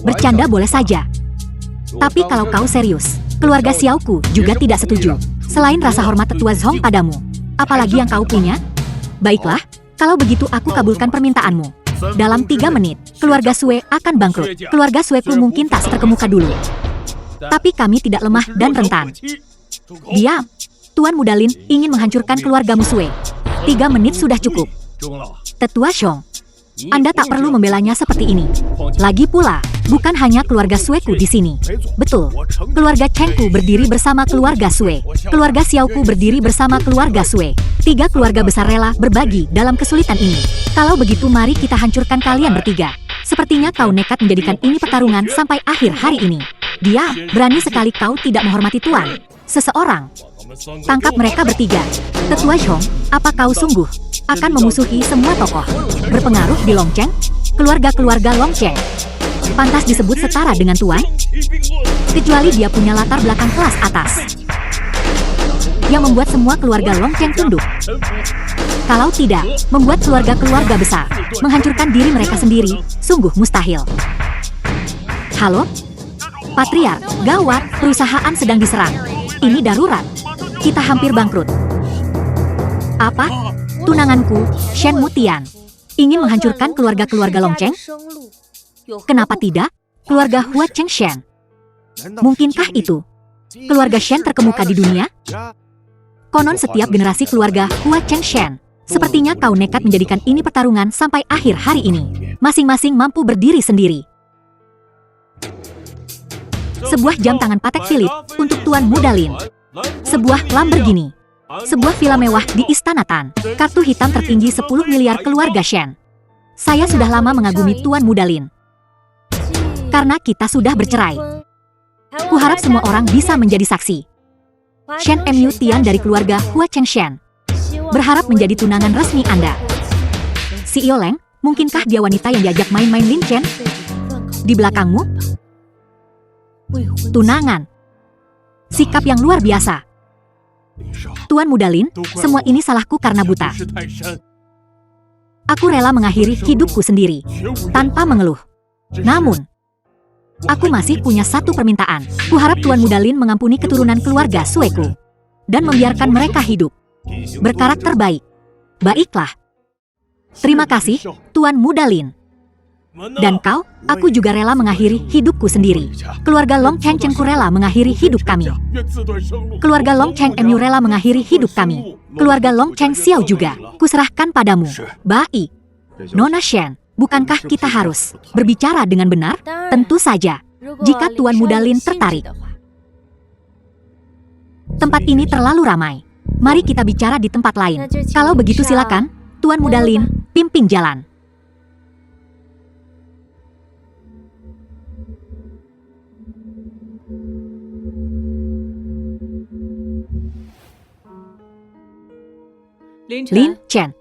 Bercanda boleh saja. Tapi kalau kau serius, keluarga Xiaoku juga tidak setuju. Selain rasa hormat Tetua Zhong padamu, apalagi yang kau punya? Baiklah, kalau begitu aku kabulkan permintaanmu. Dalam 3 menit, keluarga Sue akan bangkrut. Keluarga Sueku mungkin tak seterkemuka dulu, tapi kami tidak lemah dan rentan. Diam, Tuan Muda Lin ingin menghancurkan keluargamu Sue. 3 menit sudah cukup. Tetua Chong, Anda tak perlu membelanya seperti ini. Lagi pula, bukan hanya keluarga Sueku di sini. Betul, keluarga Chengku berdiri bersama keluarga Sue. Keluarga Xiaoku berdiri bersama keluarga Sue. 3 keluarga besar rela berbagi dalam kesulitan ini. Kalau begitu mari kita hancurkan kalian bertiga. Sepertinya kau nekat menjadikan ini pertarungan sampai akhir hari ini. Diam, berani sekali kau tidak menghormati Tuan. Seseorang, tangkap mereka bertiga. Tetua Zhong, apa kau sungguh akan memusuhi semua tokoh berpengaruh di Longcheng? Keluarga-keluarga Longcheng pantas disebut setara dengan Tuan? Kecuali dia punya latar belakang kelas atas yang membuat semua keluarga Longcheng tunduk. Kalau tidak, membuat keluarga-keluarga besar menghancurkan diri mereka sendiri, sungguh mustahil. Halo? Patriark, gawat, perusahaan sedang diserang. Ini darurat. Kita hampir bangkrut. Apa? Tunanganku, Shen Mutian, ingin menghancurkan keluarga-keluarga Longcheng? Kenapa tidak? Keluarga Hua Cheng Shen. Mungkinkah itu keluarga Shen terkemuka di dunia? Konon setiap generasi keluarga Hua Cheng Shen. Sepertinya kau nekat menjadikan ini pertarungan sampai akhir hari ini. Masing-masing mampu berdiri sendiri. Sebuah jam tangan Patek Philippe untuk Tuan Muda Lin. Sebuah Lamborghini. Sebuah villa mewah di Istana Tan. Kartu hitam tertinggi 10 miliar keluarga Shen. Saya sudah lama mengagumi Tuan Muda Lin. Karena kita sudah bercerai. Kuharap semua orang bisa menjadi saksi. Shen Mu Tian dari keluarga Hua Cheng Shen berharap menjadi tunangan resmi Anda. CEO Leng, mungkinkah dia wanita yang diajak main-main Lin Chen? Di belakangmu? Tunangan. Sikap yang luar biasa. Tuan Muda Lin, semua ini salahku karena buta. Aku rela mengakhiri hidupku sendiri, tanpa mengeluh. Namun, aku masih punya satu permintaan. Kuharap Tuan Muda Lin mengampuni keturunan keluarga Sueku dan membiarkan mereka hidup berkarakter baik. Baiklah. Terima kasih, Tuan Muda Lin. Dan kau, aku juga rela mengakhiri hidupku sendiri. Keluarga Long Cheng Chengku rela mengakhiri hidup kami. Keluarga Long Cheng Mu rela mengakhiri hidup kami. Keluarga Long Cheng Xiao juga. Kuserahkan padamu. Baik. Nona Shen, bukankah kita harus berbicara dengan benar? Tentu saja. Jika Tuan Muda Lin tertarik. Tempat ini terlalu ramai. Mari kita bicara di tempat lain. Kalau begitu silakan, Tuan Muda Lin, pimpin jalan. Lin Chen.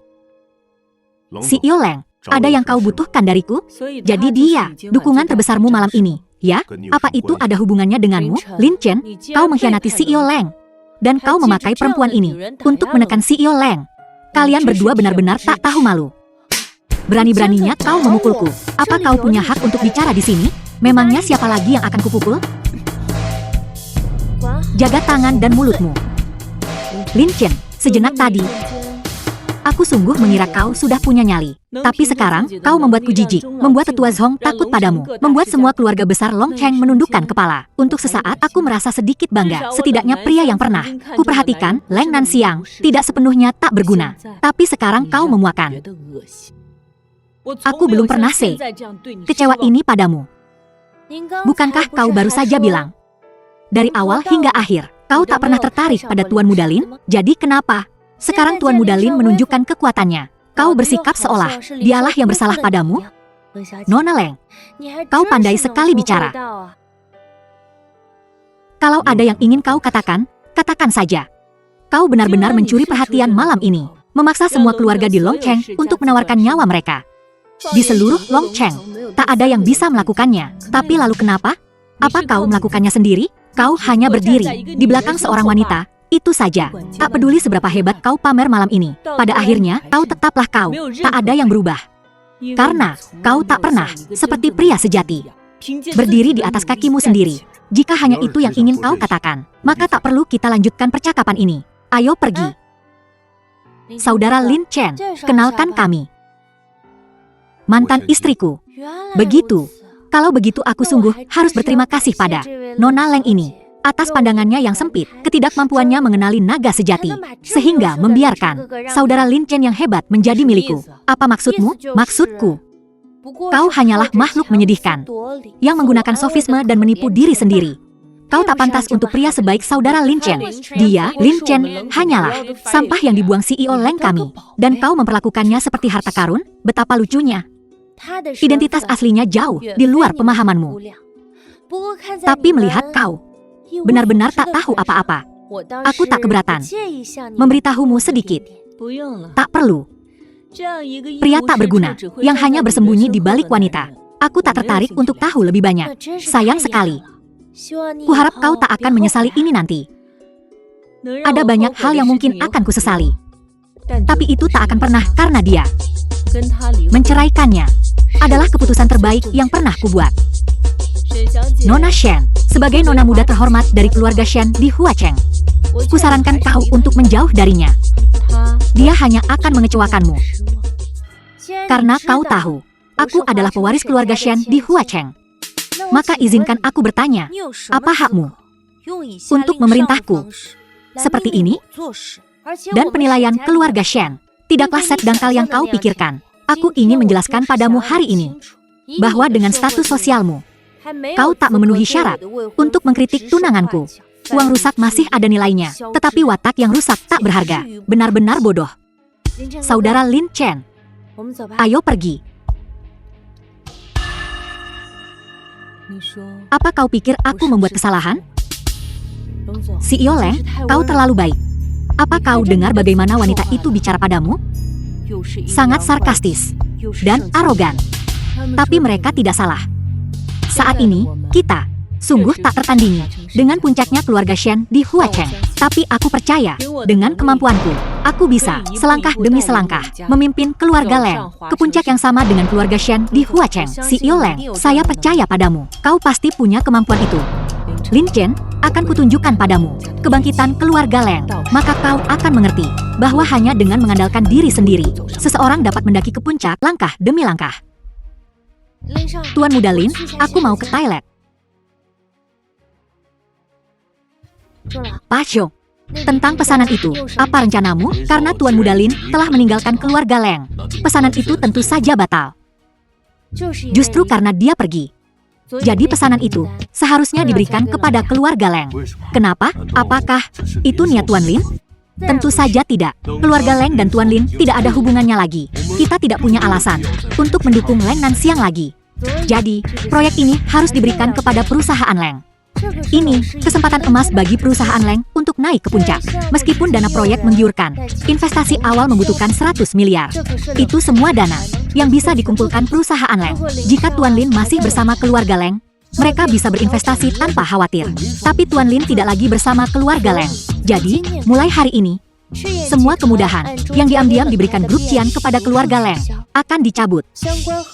CEO Leng, ada yang kau butuhkan dariku? Jadi dia, dukungan terbesarmu malam ini, ya? Apa itu ada hubungannya denganmu? Lin Chen, kau mengkhianati CEO Leng. Dan kau memakai perempuan ini untuk menekan CEO Leng. Kalian berdua benar-benar tak tahu malu. Berani-beraninya kau memukulku. Apa kau punya hak untuk bicara di sini? Memangnya siapa lagi yang akan kupukul? Jaga tangan dan mulutmu. Lin Chen, sejenak tadi, aku sungguh mengira kau sudah punya nyali. Tapi sekarang, kau membuatku jijik. Membuat tetua Zhong takut padamu. Membuat semua keluarga besar Long Cheng menundukkan kepala. Untuk sesaat aku merasa sedikit bangga. Setidaknya pria yang pernah kuperhatikan, Leng Nanxiang, tidak sepenuhnya tak berguna. Tapi sekarang kau memuakan. Aku belum pernah kecewa ini padamu. Bukankah kau baru saja bilang? Dari awal hingga akhir, kau tak pernah tertarik pada Tuan Muda Lin? Jadi kenapa? Sekarang Tuan Muda Lin menunjukkan kekuatannya. Kau bersikap seolah dialah yang bersalah padamu. Nona Leng, kau pandai sekali bicara. Kalau ada yang ingin kau katakan, katakan saja. Kau benar-benar mencuri perhatian malam ini. Memaksa semua keluarga di Long Cheng untuk menawarkan nyawa mereka. Di seluruh Long Cheng, tak ada yang bisa melakukannya. Tapi lalu kenapa? Apa kau melakukannya sendiri? Kau hanya berdiri di belakang seorang wanita. Itu saja. Tak peduli seberapa hebat kau pamer malam ini. Pada akhirnya, kau tetaplah kau. Tak ada yang berubah. Karena kau tak pernah seperti pria sejati. Berdiri di atas kakimu sendiri. Jika hanya itu yang ingin kau katakan, maka tak perlu kita lanjutkan percakapan ini. Ayo pergi. Saudara Lin Chen, kenalkan kami. Mantan istriku. Begitu. Kalau begitu aku sungguh harus berterima kasih pada Nona Leng ini. Atas pandangannya yang sempit, ketidakmampuannya mengenali naga sejati, sehingga membiarkan saudara Lin Chen yang hebat menjadi milikku. Apa maksudmu? Maksudku, kau hanyalah makhluk menyedihkan, yang menggunakan sofisme dan menipu diri sendiri. Kau tak pantas untuk pria sebaik saudara Lin Chen. Dia, Lin Chen, hanyalah sampah yang dibuang CEO Leng kami. Dan kau memperlakukannya seperti harta karun? Betapa lucunya. Identitas aslinya jauh di luar pemahamanmu. Tapi melihat kau benar-benar tak tahu apa-apa. Aku tak keberatan memberitahumu sedikit. Tak perlu. Pria tak berguna yang hanya bersembunyi di balik wanita. Aku tak tertarik untuk tahu lebih banyak. Sayang sekali. Kuharap kau tak akan menyesali ini nanti. Ada banyak hal yang mungkin akan kusesali. Tapi itu tak akan pernah karena dia. Menceraikannya adalah keputusan terbaik yang pernah kubuat. Nona Shen, sebagai nona muda terhormat dari keluarga Shen di Huacheng, kusarankan kau untuk menjauh darinya. Dia hanya akan mengecewakanmu. Karena kau tahu, aku adalah pewaris keluarga Shen di Huacheng. Maka izinkan aku bertanya, apa hakmu untuk memerintahku seperti ini? Dan penilaian keluarga Shen tidaklah set dangkal yang kau pikirkan. Aku ingin menjelaskan padamu hari ini bahwa dengan status sosialmu Kau tak memenuhi syarat untuk mengkritik tunanganku. Uang rusak masih ada nilainya, tetapi watak yang rusak tak berharga. Benar-benar bodoh. Saudara Lin Chen, ayo pergi. Apa kau pikir aku membuat kesalahan? CEO Leng, kau terlalu baik. Apa kau dengar bagaimana wanita itu bicara padamu? Sangat sarkastis dan arogan. Tapi mereka tidak salah. Saat ini, kita sungguh tak tertandingi dengan puncaknya keluarga Shen di Huacheng. Tapi aku percaya, dengan kemampuanku, aku bisa, selangkah demi selangkah, memimpin keluarga Leng ke puncak yang sama dengan keluarga Shen di Huacheng. CEO Leng, saya percaya padamu. Kau pasti punya kemampuan itu. Lin Chen, akan kutunjukkan padamu kebangkitan keluarga Leng. Maka kau akan mengerti bahwa hanya dengan mengandalkan diri sendiri, seseorang dapat mendaki ke puncak langkah demi langkah. Tuan Muda Lin, aku mau ke toilet. Pak Xiong, tentang pesanan itu, apa rencanamu? Karena Tuan Muda Lin telah meninggalkan keluarga Leng. Pesanan itu tentu saja batal. Justru karena dia pergi. Jadi pesanan itu seharusnya diberikan kepada keluarga Leng. Kenapa? Apakah itu niat Tuan Lin? Tentu saja tidak. Keluarga Leng dan Tuan Lin tidak ada hubungannya lagi. Kita tidak punya alasan untuk mendukung Leng Nanxiang lagi. Jadi, proyek ini harus diberikan kepada perusahaan Leng. Ini kesempatan emas bagi perusahaan Leng untuk naik ke puncak. Meskipun dana proyek menggiurkan, investasi awal membutuhkan 100 miliar. Itu semua dana yang bisa dikumpulkan perusahaan Leng. Jika Tuan Lin masih bersama keluarga Leng, mereka bisa berinvestasi tanpa khawatir. Tapi Tuan Lin tidak lagi bersama keluarga Leng. Jadi, mulai hari ini, semua kemudahan yang diam-diam diberikan grup Qian kepada keluarga Leng akan dicabut.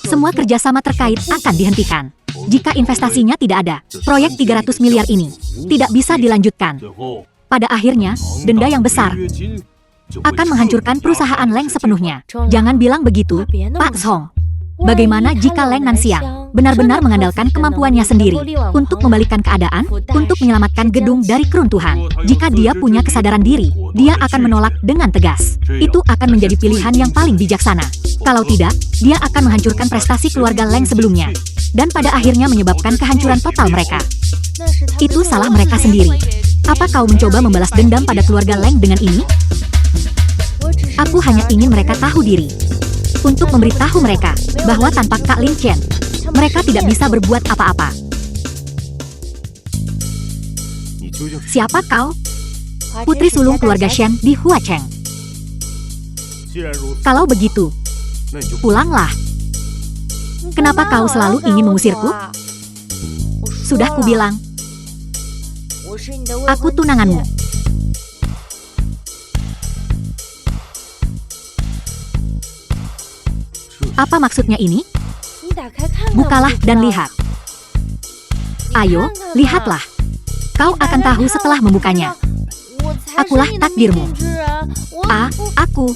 Semua kerjasama terkait akan dihentikan. Jika investasinya tidak ada, proyek 300 miliar ini tidak bisa dilanjutkan. Pada akhirnya, denda yang besar akan menghancurkan perusahaan Leng sepenuhnya. Jangan bilang begitu, Pak Zhong. Bagaimana jika Leng Nanxiang benar-benar mengandalkan kemampuannya sendiri untuk membalikkan keadaan, untuk menyelamatkan gedung dari keruntuhan? Jika dia punya kesadaran diri, dia akan menolak dengan tegas. Itu akan menjadi pilihan yang paling bijaksana. Kalau tidak, dia akan menghancurkan prestasi keluarga Leng sebelumnya. Dan pada akhirnya menyebabkan kehancuran total mereka. Itu salah mereka sendiri. Apa kau mencoba membalas dendam pada keluarga Leng dengan ini? Aku hanya ingin mereka tahu diri. Untuk memberitahu mereka bahwa tanpa Kak Lin Chen, mereka tidak bisa berbuat apa-apa. Siapa kau? Putri sulung keluarga Shen di Huacheng. Kalau begitu, pulanglah. Kenapa kau selalu ingin mengusirku? Sudah kubilang, aku tunanganmu. Apa maksudnya ini? Bukalah dan lihat. Ayo, lihatlah. Kau akan tahu setelah membukanya. Akulah takdirmu. Aku.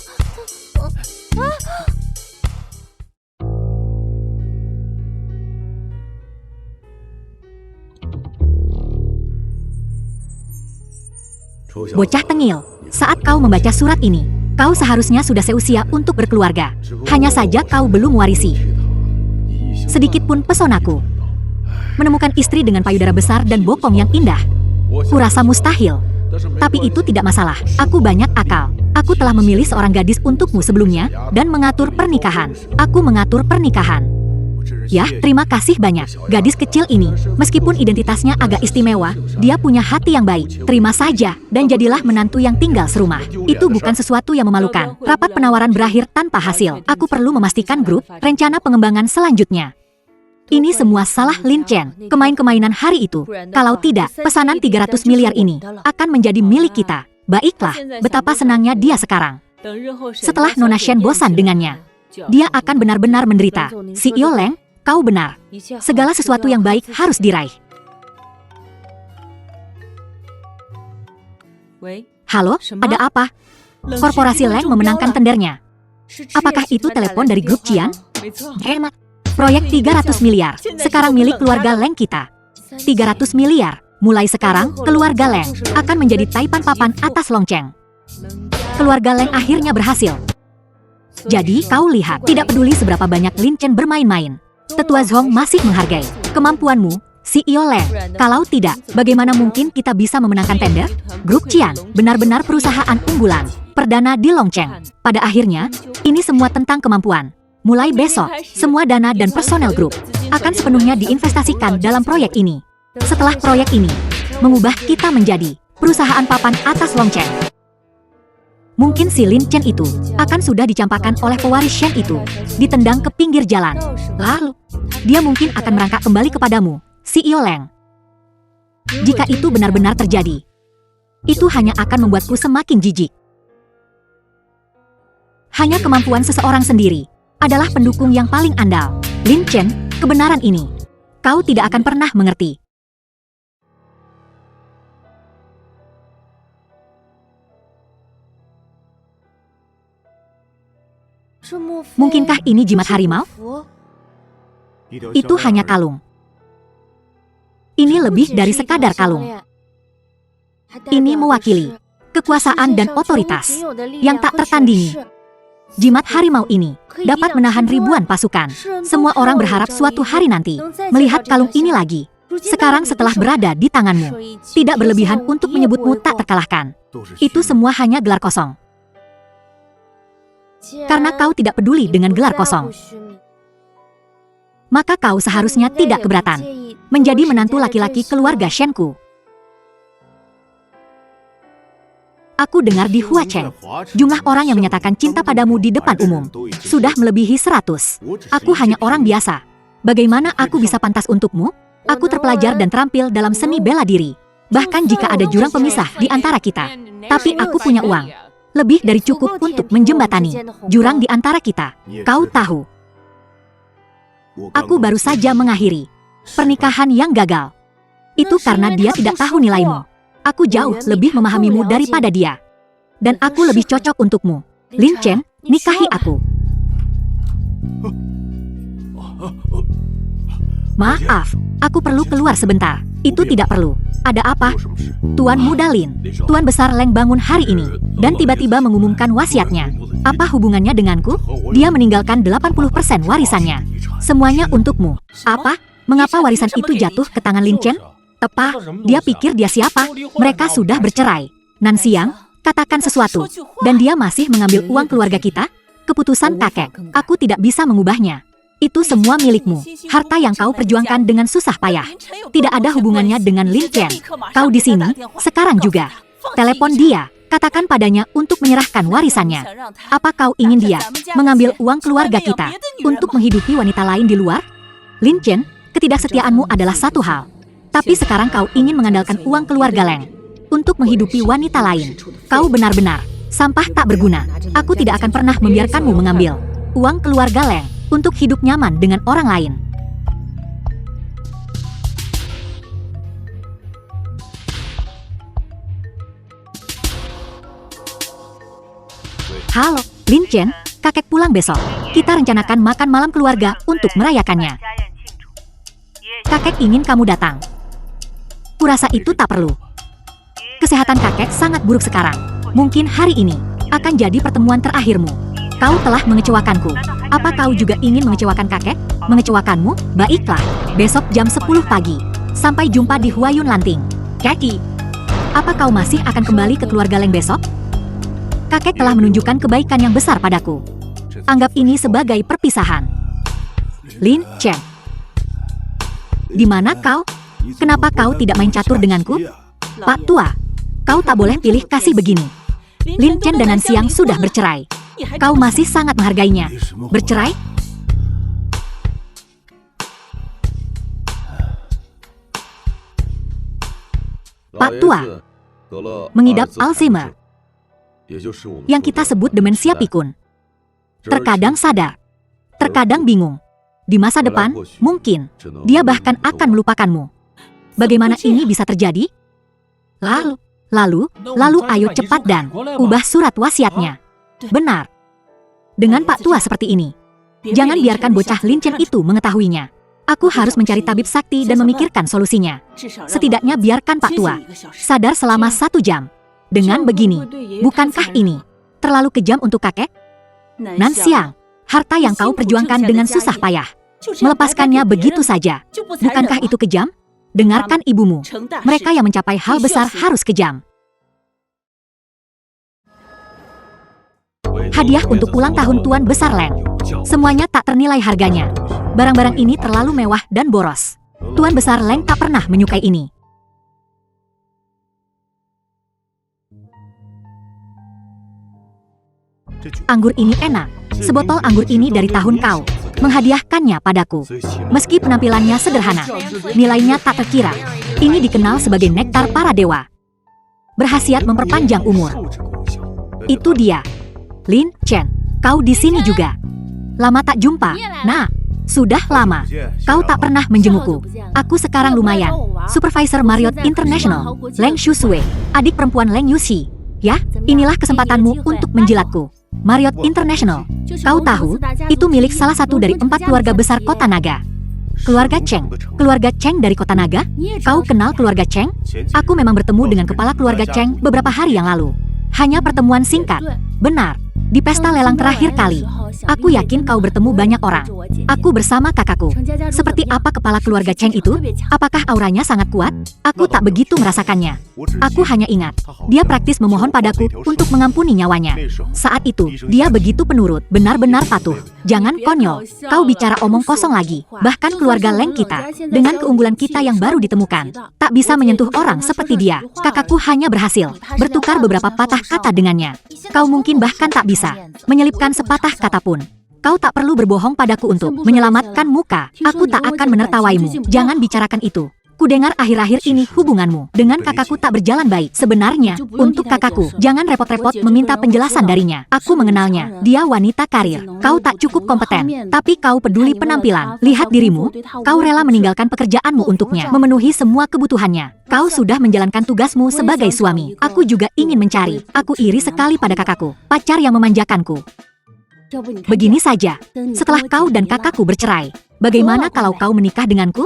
Bocah tengil, saat kau membaca surat ini, kau seharusnya sudah seusia untuk berkeluarga. Hanya saja kau belum mewarisi sedikit pun pesonaku. Menemukan istri dengan payudara besar dan bokong yang indah, kurasa mustahil. Tapi itu tidak masalah, aku banyak akal. Aku telah memilih seorang gadis untukmu sebelumnya, dan mengatur pernikahan. Aku mengatur pernikahan. Ya, terima kasih banyak. Gadis kecil ini, meskipun identitasnya agak istimewa, dia punya hati yang baik. Terima saja, dan jadilah menantu yang tinggal serumah. Itu bukan sesuatu yang memalukan. Rapat penawaran berakhir tanpa hasil. Aku perlu memastikan grup, rencana pengembangan selanjutnya. Ini semua salah Lin Chen, kemainan hari itu. Kalau tidak, pesanan 300 miliar ini akan menjadi milik kita. Baiklah, betapa senangnya dia sekarang. Setelah Nona Shen bosan dengannya, dia akan benar-benar menderita. CEO Leng, kau benar. Segala sesuatu yang baik harus diraih. Halo, ada apa? Korporasi Leng memenangkan tendernya. Apakah itu telepon dari grup Qian? Hemat. Proyek 300 miliar, sekarang milik keluarga Leng kita. 300 miliar, mulai sekarang keluarga Leng akan menjadi taipan papan atas Longcheng. Keluarga Leng akhirnya berhasil. Jadi kau lihat, tidak peduli seberapa banyak Lin Chen bermain-main. Tetua Zhong masih menghargai kemampuanmu, CEO Leng. Kalau tidak, bagaimana mungkin kita bisa memenangkan tender? Grup Qian benar-benar perusahaan unggulan perdana di Longcheng. Pada akhirnya, ini semua tentang kemampuan. Mulai besok, semua dana dan personel grup akan sepenuhnya diinvestasikan dalam proyek ini. Setelah proyek ini mengubah kita menjadi perusahaan papan atas Longcheng, mungkin si Lin Chen itu akan sudah dicampakkan oleh pewaris Shen itu, ditendang ke pinggir jalan. Lalu, dia mungkin akan merangkak kembali kepadamu, CEO Leng. Jika itu benar-benar terjadi, itu hanya akan membuatku semakin jijik. Hanya kemampuan seseorang sendiri adalah pendukung yang paling andal. Lin Chen, kebenaran ini kau tidak akan pernah mengerti. Mungkinkah ini jimat harimau? Itu hanya kalung. Ini lebih dari sekadar kalung. Ini mewakili kekuasaan dan otoritas yang tak tertandingi. Jimat harimau ini dapat menahan ribuan pasukan. Semua orang berharap suatu hari nanti melihat kalung ini lagi. Sekarang setelah berada di tanganmu, tidak berlebihan untuk menyebutmu tak terkalahkan. Itu semua hanya gelar kosong. Karena kau tidak peduli dengan gelar kosong, maka kau seharusnya tidak keberatan menjadi menantu laki-laki keluarga Shenku. Aku dengar di Huacheng, jumlah orang yang menyatakan cinta padamu di depan umum sudah melebihi 100. Aku hanya orang biasa. Bagaimana aku bisa pantas untukmu? Aku terpelajar dan terampil dalam seni bela diri. Bahkan jika ada jurang pemisah di antara kita. Tapi aku punya uang. Lebih dari cukup untuk menjembatani jurang di antara kita. Kau tahu, aku baru saja mengakhiri pernikahan yang gagal. Itu karena dia tidak tahu nilaimu. Aku jauh lebih memahamimu daripada dia. Dan aku lebih cocok untukmu. Lin Chen, nikahi aku. Maaf, aku perlu keluar sebentar. Itu tidak perlu. Ada apa? Tuan Muda Lin, Tuan Besar Leng bangun hari ini dan tiba-tiba mengumumkan wasiatnya. Apa hubungannya denganku? Dia meninggalkan 80% warisannya. Semuanya untukmu. Apa? Mengapa warisan itu jatuh ke tangan Lin Chen? Tepa, dia pikir dia siapa? Mereka sudah bercerai. Nan Xiang, katakan sesuatu. Dan dia masih mengambil uang keluarga kita? Keputusan kakek, aku tidak bisa mengubahnya. Itu semua milikmu. Harta yang kau perjuangkan dengan susah payah. Tidak ada hubungannya dengan Lin Chen. Kau di sini, sekarang juga. Telepon dia, katakan padanya untuk menyerahkan warisannya. Apa kau ingin dia mengambil uang keluarga kita untuk menghidupi wanita lain di luar? Lin Chen, ketidaksetiaanmu adalah satu hal. Tapi sekarang kau ingin mengandalkan uang keluarga Leng untuk menghidupi wanita lain. Kau benar-benar sampah tak berguna. Aku tidak akan pernah membiarkanmu mengambil uang keluarga Leng untuk hidup nyaman dengan orang lain. Halo, Lin Chen, kakek pulang besok. Kita rencanakan makan malam keluarga untuk merayakannya. Kakek ingin kamu datang. Kurasa itu tak perlu. Kesehatan kakek sangat buruk sekarang. Mungkin hari ini akan jadi pertemuan terakhirmu. Kau telah mengecewakanku. Apa kau juga ingin mengecewakan kakek? Mengecewakanmu? Baiklah, besok jam 10 pagi. Sampai jumpa di Huayun Lanting. Kaki, apa kau masih akan kembali ke keluarga Leng besok? Kakek telah menunjukkan kebaikan yang besar padaku. Anggap ini sebagai perpisahan. Lin Chen, di mana kau? Kenapa kau tidak main catur denganku? Pak Tua, kau tak boleh pilih kasih begini. Lin Chen dan Nan Xiang sudah bercerai. Kau masih sangat menghargainya. Bercerai? Pak Tua mengidap Alzheimer, yang kita sebut demensia pikun. Terkadang sadar, terkadang bingung. Di masa depan, mungkin dia bahkan akan melupakanmu. Bagaimana ini bisa terjadi? Lalu ayo cepat dan ubah surat wasiatnya. Benar. Dengan Pak Tua seperti ini, jangan biarkan bocah Lin Chen itu mengetahuinya. Aku harus mencari tabib sakti dan memikirkan solusinya. Setidaknya biarkan Pak Tua sadar selama 1 jam. Dengan begini, bukankah ini terlalu kejam untuk kakek? Nan Xiang, harta yang kau perjuangkan dengan susah payah Melepaskannya begitu saja. Bukankah itu kejam? Dengarkan ibumu. Mereka yang mencapai hal besar harus kejam. Hadiah untuk ulang tahun Tuan Besar Leng. Semuanya tak ternilai harganya. Barang-barang ini terlalu mewah dan boros. Tuan Besar Leng tak pernah menyukai ini. Anggur ini enak. Sebotol anggur ini dari tahun kau menghadiahkannya padaku. Meski penampilannya sederhana, nilainya tak terkira. Ini dikenal sebagai nektar para dewa. Berkhasiat memperpanjang umur. Itu dia. Lin Chen, kau di sini juga. Lama tak jumpa. Nah, sudah lama. Kau tak pernah menjengukku. Aku sekarang lumayan. Supervisor Marriott International, Leng Shusue, adik perempuan Leng Yuxi. Ya, inilah kesempatanmu untuk menjilatku. Marriott International. Kau tahu, itu milik salah satu dari 4 keluarga besar Kota Naga. Keluarga Cheng. Keluarga Cheng dari Kota Naga? Kau kenal keluarga Cheng? Aku memang bertemu dengan kepala keluarga Cheng beberapa hari yang lalu. Hanya pertemuan singkat. Benar. Di pesta lelang terakhir kali, aku yakin kau bertemu banyak orang. Aku bersama kakakku. Seperti apa kepala keluarga Cheng itu? Apakah auranya sangat kuat? Aku tak begitu merasakannya. Aku hanya ingat, dia praktis memohon padaku untuk mengampuni nyawanya. Saat itu, dia begitu penurut, benar-benar patuh. Jangan konyol, kau bicara omong kosong lagi. Bahkan keluarga Leng kita, dengan keunggulan kita yang baru ditemukan, tak bisa menyentuh orang seperti dia. Kakakku hanya berhasil bertukar beberapa patah kata dengannya. Kau mungkin bahkan tak bisa menyelipkan sepatah kata pun. Kau tak perlu berbohong padaku untuk menyelamatkan muka. Aku tak akan menertawaimu. Jangan bicarakan itu. Kudengar akhir-akhir ini hubunganmu dengan kakakku tak berjalan baik. Sebenarnya, untuk kakakku, jangan repot-repot meminta penjelasan darinya. Aku mengenalnya. Dia wanita karir. Kau tak cukup kompeten, tapi kau peduli penampilan. Lihat dirimu. Kau rela meninggalkan pekerjaanmu untuknya, memenuhi semua kebutuhannya. Kau sudah menjalankan tugasmu sebagai suami. Aku juga ingin mencari. Aku iri sekali pada kakakku, pacar yang memanjakanku. Begini saja, setelah kau dan kakakku bercerai, bagaimana kalau kau menikah denganku?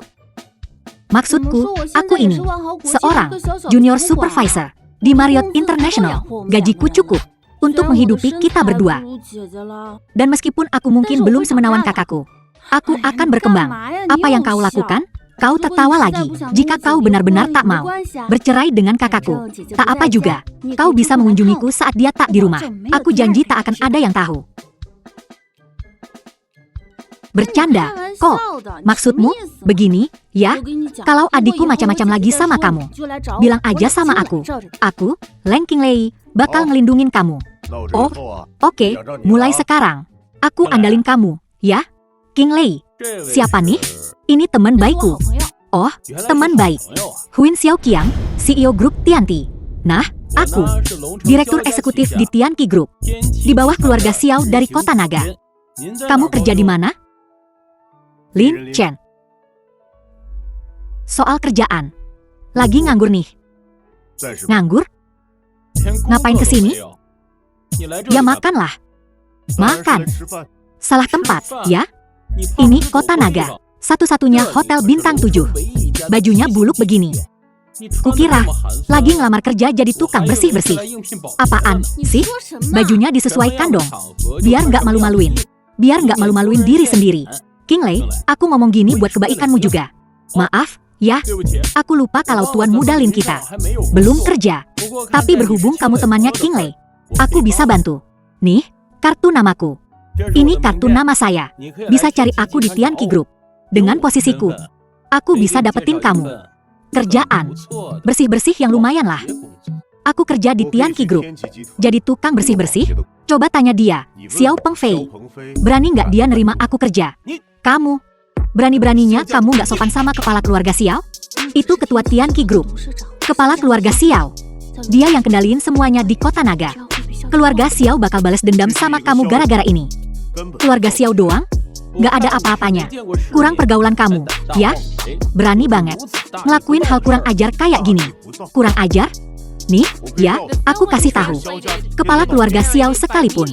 Maksudku, aku ini seorang junior supervisor di Marriott International. Gajiku cukup untuk menghidupi kita berdua. Dan meskipun aku mungkin belum semenawan kakakku, aku akan berkembang. Apa yang kau lakukan? Kau tertawa lagi. Jika kau benar-benar tak mau bercerai dengan kakakku, tak apa juga. Kau bisa mengunjungiku saat dia tak di rumah. Aku janji tak akan ada yang tahu. Bercanda, kok? Maksudmu, begini, ya? Kalau adikku macam-macam lagi sama kamu, bilang aja sama aku. Aku, Leng Qinglei, bakal ngelindungin kamu. Oh, oke, mulai sekarang. Aku andalin kamu, ya? Qinglei, siapa nih? Ini teman baikku. Oh, teman baik. Huin Xiaoqiang, CEO Grup Tianqi. Nah, aku, Direktur Eksekutif di Tianqi Group, di bawah keluarga Xiao dari Kota Naga. Kamu kerja di mana? Lin Chen. Soal kerjaan. Lagi nganggur nih. Nganggur? Ngapain kesini? Ya makanlah. Makan. Salah tempat, ya? Ini Kota Naga. Satu-satunya hotel bintang 7. Bajunya buluk begini. Kukira lagi ngelamar kerja jadi tukang bersih-bersih. Apaan sih? Bajunya disesuaikan dong. Biar nggak malu-maluin. Biar nggak malu-maluin diri sendiri. Qinglei, aku ngomong gini buat kebaikanmu juga. Maaf, ya. Aku lupa kalau tuan muda Lin kita belum kerja. Tapi berhubung kamu temannya Qinglei, aku bisa bantu. Nih, kartu namaku. Ini kartu nama saya. Bisa cari aku di Tianqi Group. Dengan posisiku, aku bisa dapetin kamu kerjaan bersih-bersih yang lumayan lah. Aku kerja di Tianqi Group. Jadi tukang bersih-bersih? Coba tanya dia, Xiao Pengfei. Berani nggak dia nerima aku kerja? Kamu, berani-beraninya kamu nggak sopan sama kepala keluarga Xiao? Itu ketua Tianqi Group. Kepala keluarga Xiao. Dia yang kendaliin semuanya di Kota Naga. Keluarga Xiao bakal balas dendam sama kamu gara-gara ini. Keluarga Xiao doang? Nggak ada apa-apanya. Kurang pergaulan kamu, ya? Berani banget ngelakuin hal kurang ajar kayak gini. Kurang ajar? Nih, ya, aku kasih tahu. Kepala keluarga Xiao sekalipun.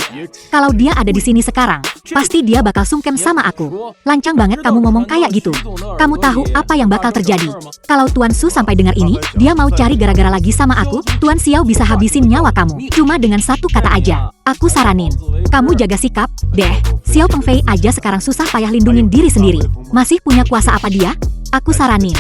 Kalau dia ada di sini sekarang, pasti dia bakal sungkem sama aku. Lancang banget kamu ngomong kayak gitu. Kamu tahu apa yang bakal terjadi. Kalau Tuan Su sampai dengar ini, dia mau cari gara-gara lagi sama aku, Tuan Xiao bisa habisin nyawa kamu. Cuma dengan satu kata aja. Aku saranin, kamu jaga sikap, deh. Xiao Pengfei aja sekarang susah payah lindungin diri sendiri. Masih punya kuasa apa dia? Aku saranin,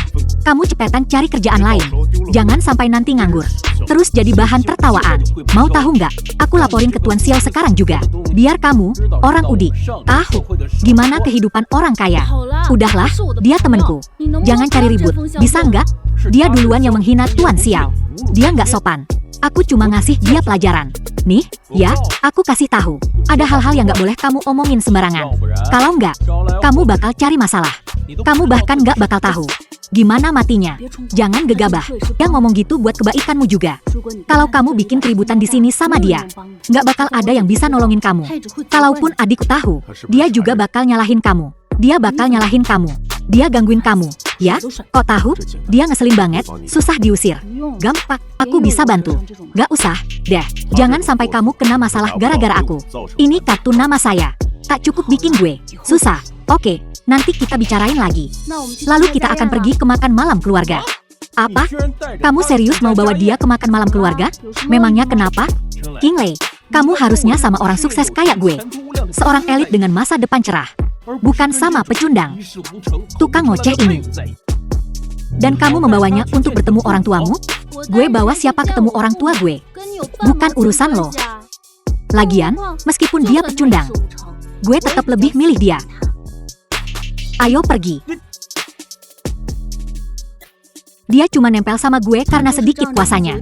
kamu cepetan cari kerjaan lain. Jangan sampai nanti nganggur. Terus jadi bahan tertawaan. Mau tahu nggak? Aku laporin ke Tuan Xiao sekarang juga. Biar kamu, orang udik, tahu gimana kehidupan orang kaya. Udahlah, dia temenku. Jangan cari ribut, bisa nggak? Dia duluan yang menghina Tuan Xiao. Dia nggak sopan. Aku cuma ngasih dia pelajaran. Nih, ya, aku kasih tahu. Ada hal-hal yang nggak boleh kamu omongin sembarangan. Kalau nggak, kamu bakal cari masalah. Kamu bahkan nggak bakal tahu gimana matinya. Jangan gegabah. Dia ngomong gitu buat kebaikanmu juga. Kalau kamu bikin keributan di sini sama dia, nggak bakal ada yang bisa nolongin kamu. Kalaupun adikku tahu, dia juga bakal nyalahin kamu. Dia bakal nyalahin kamu. Dia gangguin kamu. Ya, kok tahu? Dia ngeselin banget, susah diusir. Gampang, aku bisa bantu. Gak usah, deh. Jangan sampai kamu kena masalah gara-gara aku. Ini kartu nama saya. Tak cukup bikin gue. Susah. Oke, nanti kita bicarain lagi. Lalu kita akan pergi ke makan malam keluarga. Apa? Kamu serius mau bawa dia ke makan malam keluarga? Memangnya kenapa? King Lei, kamu harusnya sama orang sukses kayak gue. Seorang elit dengan masa depan cerah. Bukan sama pecundang. Tukang ngoceh ini. Dan kamu membawanya untuk bertemu orang tuamu? Gue bawa siapa ketemu orang tua gue? Bukan urusan lo. Lagian, meskipun dia pecundang, gue tetap lebih milih dia. Ayo pergi. Dia cuma nempel sama gue karena sedikit kuasanya.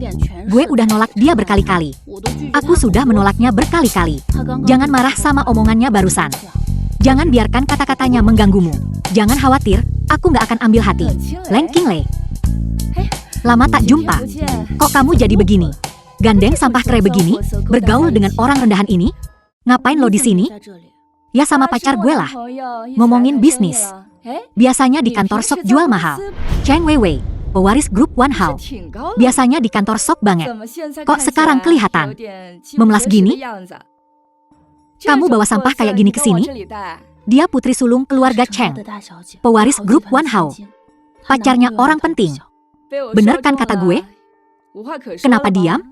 Gue udah nolak dia berkali-kali. Aku sudah menolaknya berkali-kali. Jangan marah sama omongannya barusan. Jangan biarkan kata-katanya mengganggumu. Jangan khawatir, aku nggak akan ambil hati. Leng King Lei. Lama tak jumpa. Kok kamu jadi begini? Gandeng sampah kere begini? Bergaul dengan orang rendahan ini? Ngapain lo di sini? Ya sama pacar gue lah. Ngomongin bisnis. Biasanya di kantor sok jual mahal. Cheng Weiwei, pewaris grup One Hao. Biasanya di kantor sok banget. Kok sekarang kelihatan memelas gini? Kamu bawa sampah kayak gini ke sini? Dia putri sulung keluarga Cheng, pewaris grup One Hao. Pacarnya orang penting. Bener kan kata gue? Kenapa diam?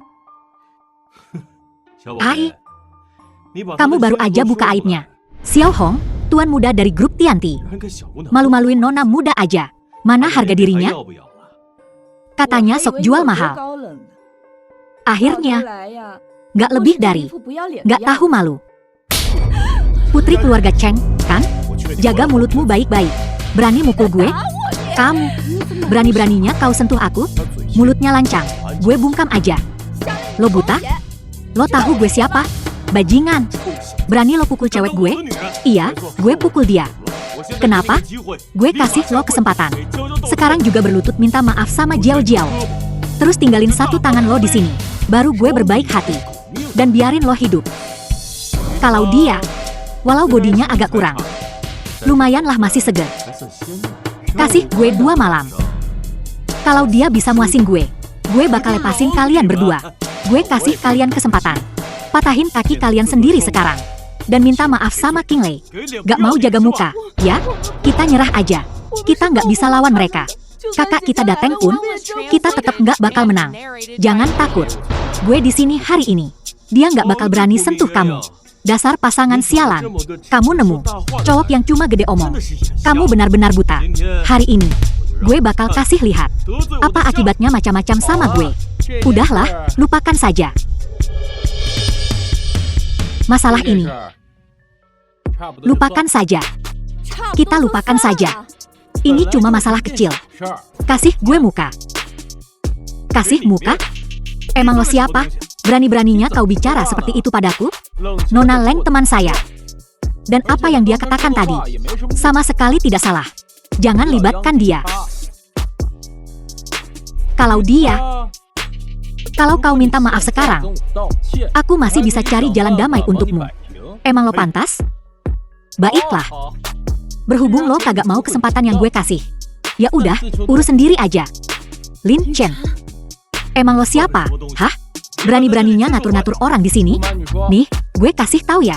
Hai, kamu baru aja buka aibnya. Xiao Hong, tuan muda dari grup Tianti. Malu-maluin nona muda aja. Mana harga dirinya? Katanya sok jual mahal. Akhirnya, gak lebih dari, gak tahu malu. Putri keluarga Cheng, kan? Jaga mulutmu baik-baik. Berani mukul gue? Kamu, berani-beraninya kau sentuh aku? Mulutnya lancang, gue bungkam aja. Lo buta? Lo tahu gue siapa? Bajingan. Berani lo pukul cewek gue? Iya, gue pukul dia. Kenapa? Gue kasih lo kesempatan. Sekarang juga berlutut minta maaf sama Jiao Jiao. Terus tinggalin satu tangan lo di sini. Baru gue berbaik hati. Dan biarin lo hidup. Kalau dia, walau bodinya agak kurang, lumayanlah masih segar. Kasih gue 2 malam. Kalau dia bisa muasin gue bakal lepasin kalian berdua. Gue kasih kalian kesempatan. Patahin kaki kalian sendiri sekarang. Dan minta maaf sama King Lei. Gak mau jaga muka, ya? Kita nyerah aja. Kita nggak bisa lawan mereka. Kakak kita dateng pun, kita tetap nggak bakal menang. Jangan takut. Gue di sini hari ini. Dia nggak bakal berani sentuh kamu. Dasar pasangan sialan. Kamu nemu cowok yang cuma gede omong. Kamu benar-benar buta. Hari ini, gue bakal kasih lihat apa akibatnya macam-macam sama gue. Udahlah, lupakan saja masalah ini. Lupakan saja. Kita lupakan saja. Ini cuma masalah kecil. Kasih gue muka. Kasih muka? Emang lo siapa? Berani-beraninya kau bicara seperti itu padaku? Nona Leng teman saya. Dan apa yang dia katakan tadi? Sama sekali tidak salah. Jangan libatkan dia. Kalau kau minta maaf sekarang, aku masih bisa cari jalan damai untukmu. Emang lo pantas? Baiklah. Berhubung lo kagak mau kesempatan yang gue kasih, ya udah, urus sendiri aja. Lin Chen. Emang lo siapa? Hah? Berani-beraninya ngatur-ngatur orang di sini? Nih, gue kasih tahu ya.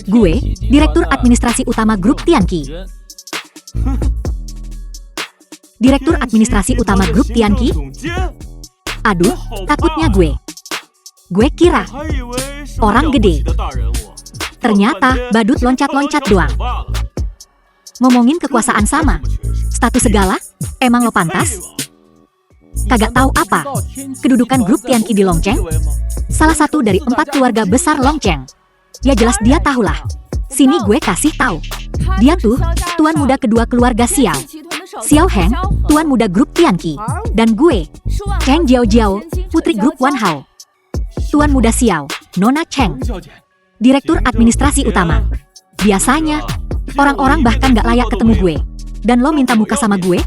Gue, Direktur Administrasi Utama Grup Tianqi. Direktur Administrasi Utama Grup Tianqi? Aduh, takutnya gue. Gue kira orang gede. Ternyata badut loncat-loncat doang. Ngomongin kekuasaan sama. Status segala? Emang lo pantas? Kagak tahu apa? Kedudukan grup Tianqi di Longcheng? Salah satu dari 4 keluarga besar Longcheng. Ya jelas dia tahulah. Sini gue kasih tahu. Dia tuh tuan muda kedua keluarga Xiao. Xiao Heng, tuan muda grup Tianqi. Dan gue, Cheng Jiao, putri grup Wan Hao. Tuan muda Xiao, Nona Cheng. Direktur Administrasi Utama. Biasanya, orang-orang bahkan gak layak ketemu gue. Dan lo minta muka sama gue?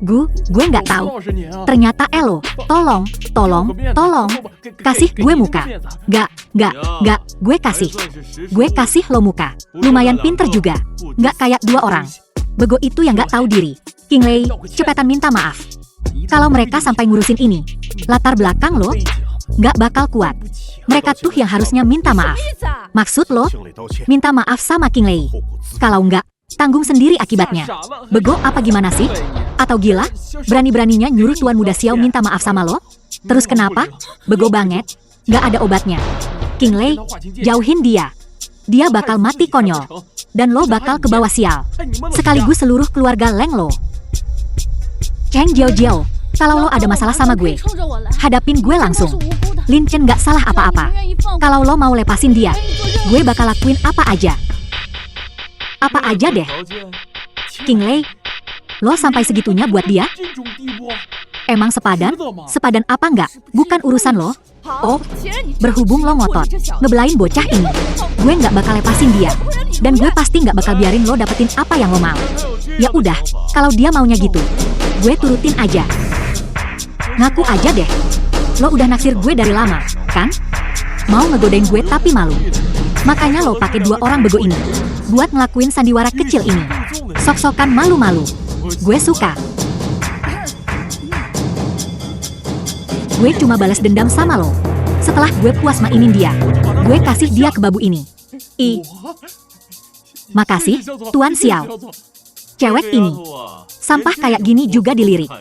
Gue nggak tahu. Ternyata Elo, tolong, kasih gue muka. Gak, gue kasih lo muka. Lumayan pinter juga, nggak kayak 2 orang. Bego itu yang nggak tahu diri. King Lei, cepetan minta maaf. Kalau mereka sampai ngurusin ini, latar belakang lo nggak bakal kuat. Mereka tuh yang harusnya minta maaf. Maksud lo, minta maaf sama King Lei. Kalau nggak, tanggung sendiri akibatnya. Bego apa gimana sih? Atau gila? Berani-beraninya nyuruh tuan muda Xiao minta maaf sama lo? Terus kenapa? Bego banget. Gak ada obatnya. King Lei, jauhin dia. Dia bakal mati konyol. Dan lo bakal ke bawah sial. Sekaligus seluruh keluarga Leng lo. Cheng Jiao, kalau lo ada masalah sama gue, hadapin gue langsung. Lin Chen gak salah apa-apa. Kalau lo mau lepasin dia, gue bakal lakuin apa aja. Apa aja deh. King Lei, lo sampai segitunya buat dia? Emang sepadan? Sepadan apa enggak? Bukan urusan lo. Oh, berhubung lo ngotot ngebelain bocah ini, gue nggak bakal lepasin dia. Dan gue pasti nggak bakal biarin lo dapetin apa yang lo mau. Ya udah, kalau dia maunya gitu, gue turutin aja. Ngaku aja deh. Lo udah naksir gue dari lama, kan? Mau ngegodain gue tapi malu. Makanya lo pakai 2 orang bego ini buat ngelakuin sandiwara kecil ini. Sok-sokan malu-malu. Gue suka. Gue cuma balas dendam sama lo. Setelah gue puas mainin dia, gue kasih dia ke babu ini. Makasih, Tuan Xiao. Cewek ini, sampah kayak gini juga dilirik.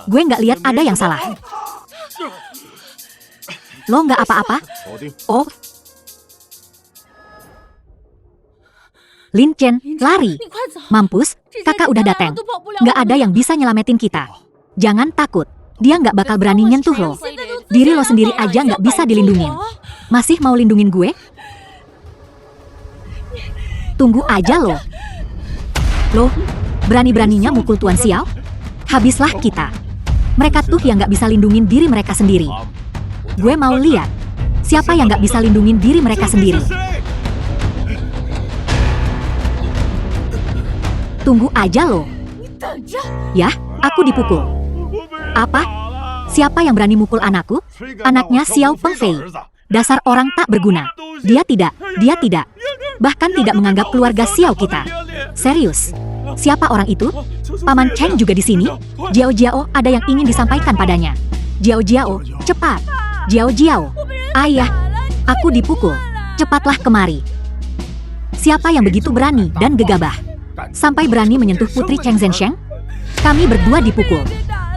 Gue nggak lihat ada yang salah. Lo nggak apa-apa? Oh. Lin Chen, lari. Mampus, kakak udah datang. Nggak ada yang bisa nyelamatin kita. Jangan takut. Dia nggak bakal berani nyentuh lo. Diri lo sendiri aja nggak bisa dilindungin. Masih mau lindungin gue? Tunggu aja lo. Lo, berani-beraninya mukul Tuan Xiao? Habislah kita. Mereka tuh yang nggak bisa lindungin diri mereka sendiri. Gue mau lihat siapa yang nggak bisa lindungin diri mereka sendiri. Tunggu aja lo. Yah, aku dipukul. Apa? Siapa yang berani mukul anakku? Anaknya Xiao Pengfei. Dasar orang tak berguna. Dia tidak. Bahkan tidak menganggap keluarga Xiao kita. Serius? Siapa orang itu? Paman Cheng juga di sini? Jiao, ada yang ingin disampaikan padanya. Jiao, cepat. Jiao. Ayah, aku dipukul. Cepatlah kemari. Siapa yang begitu berani dan gegabah? Sampai berani menyentuh putri Cheng Zhensheng? Kami berdua dipukul.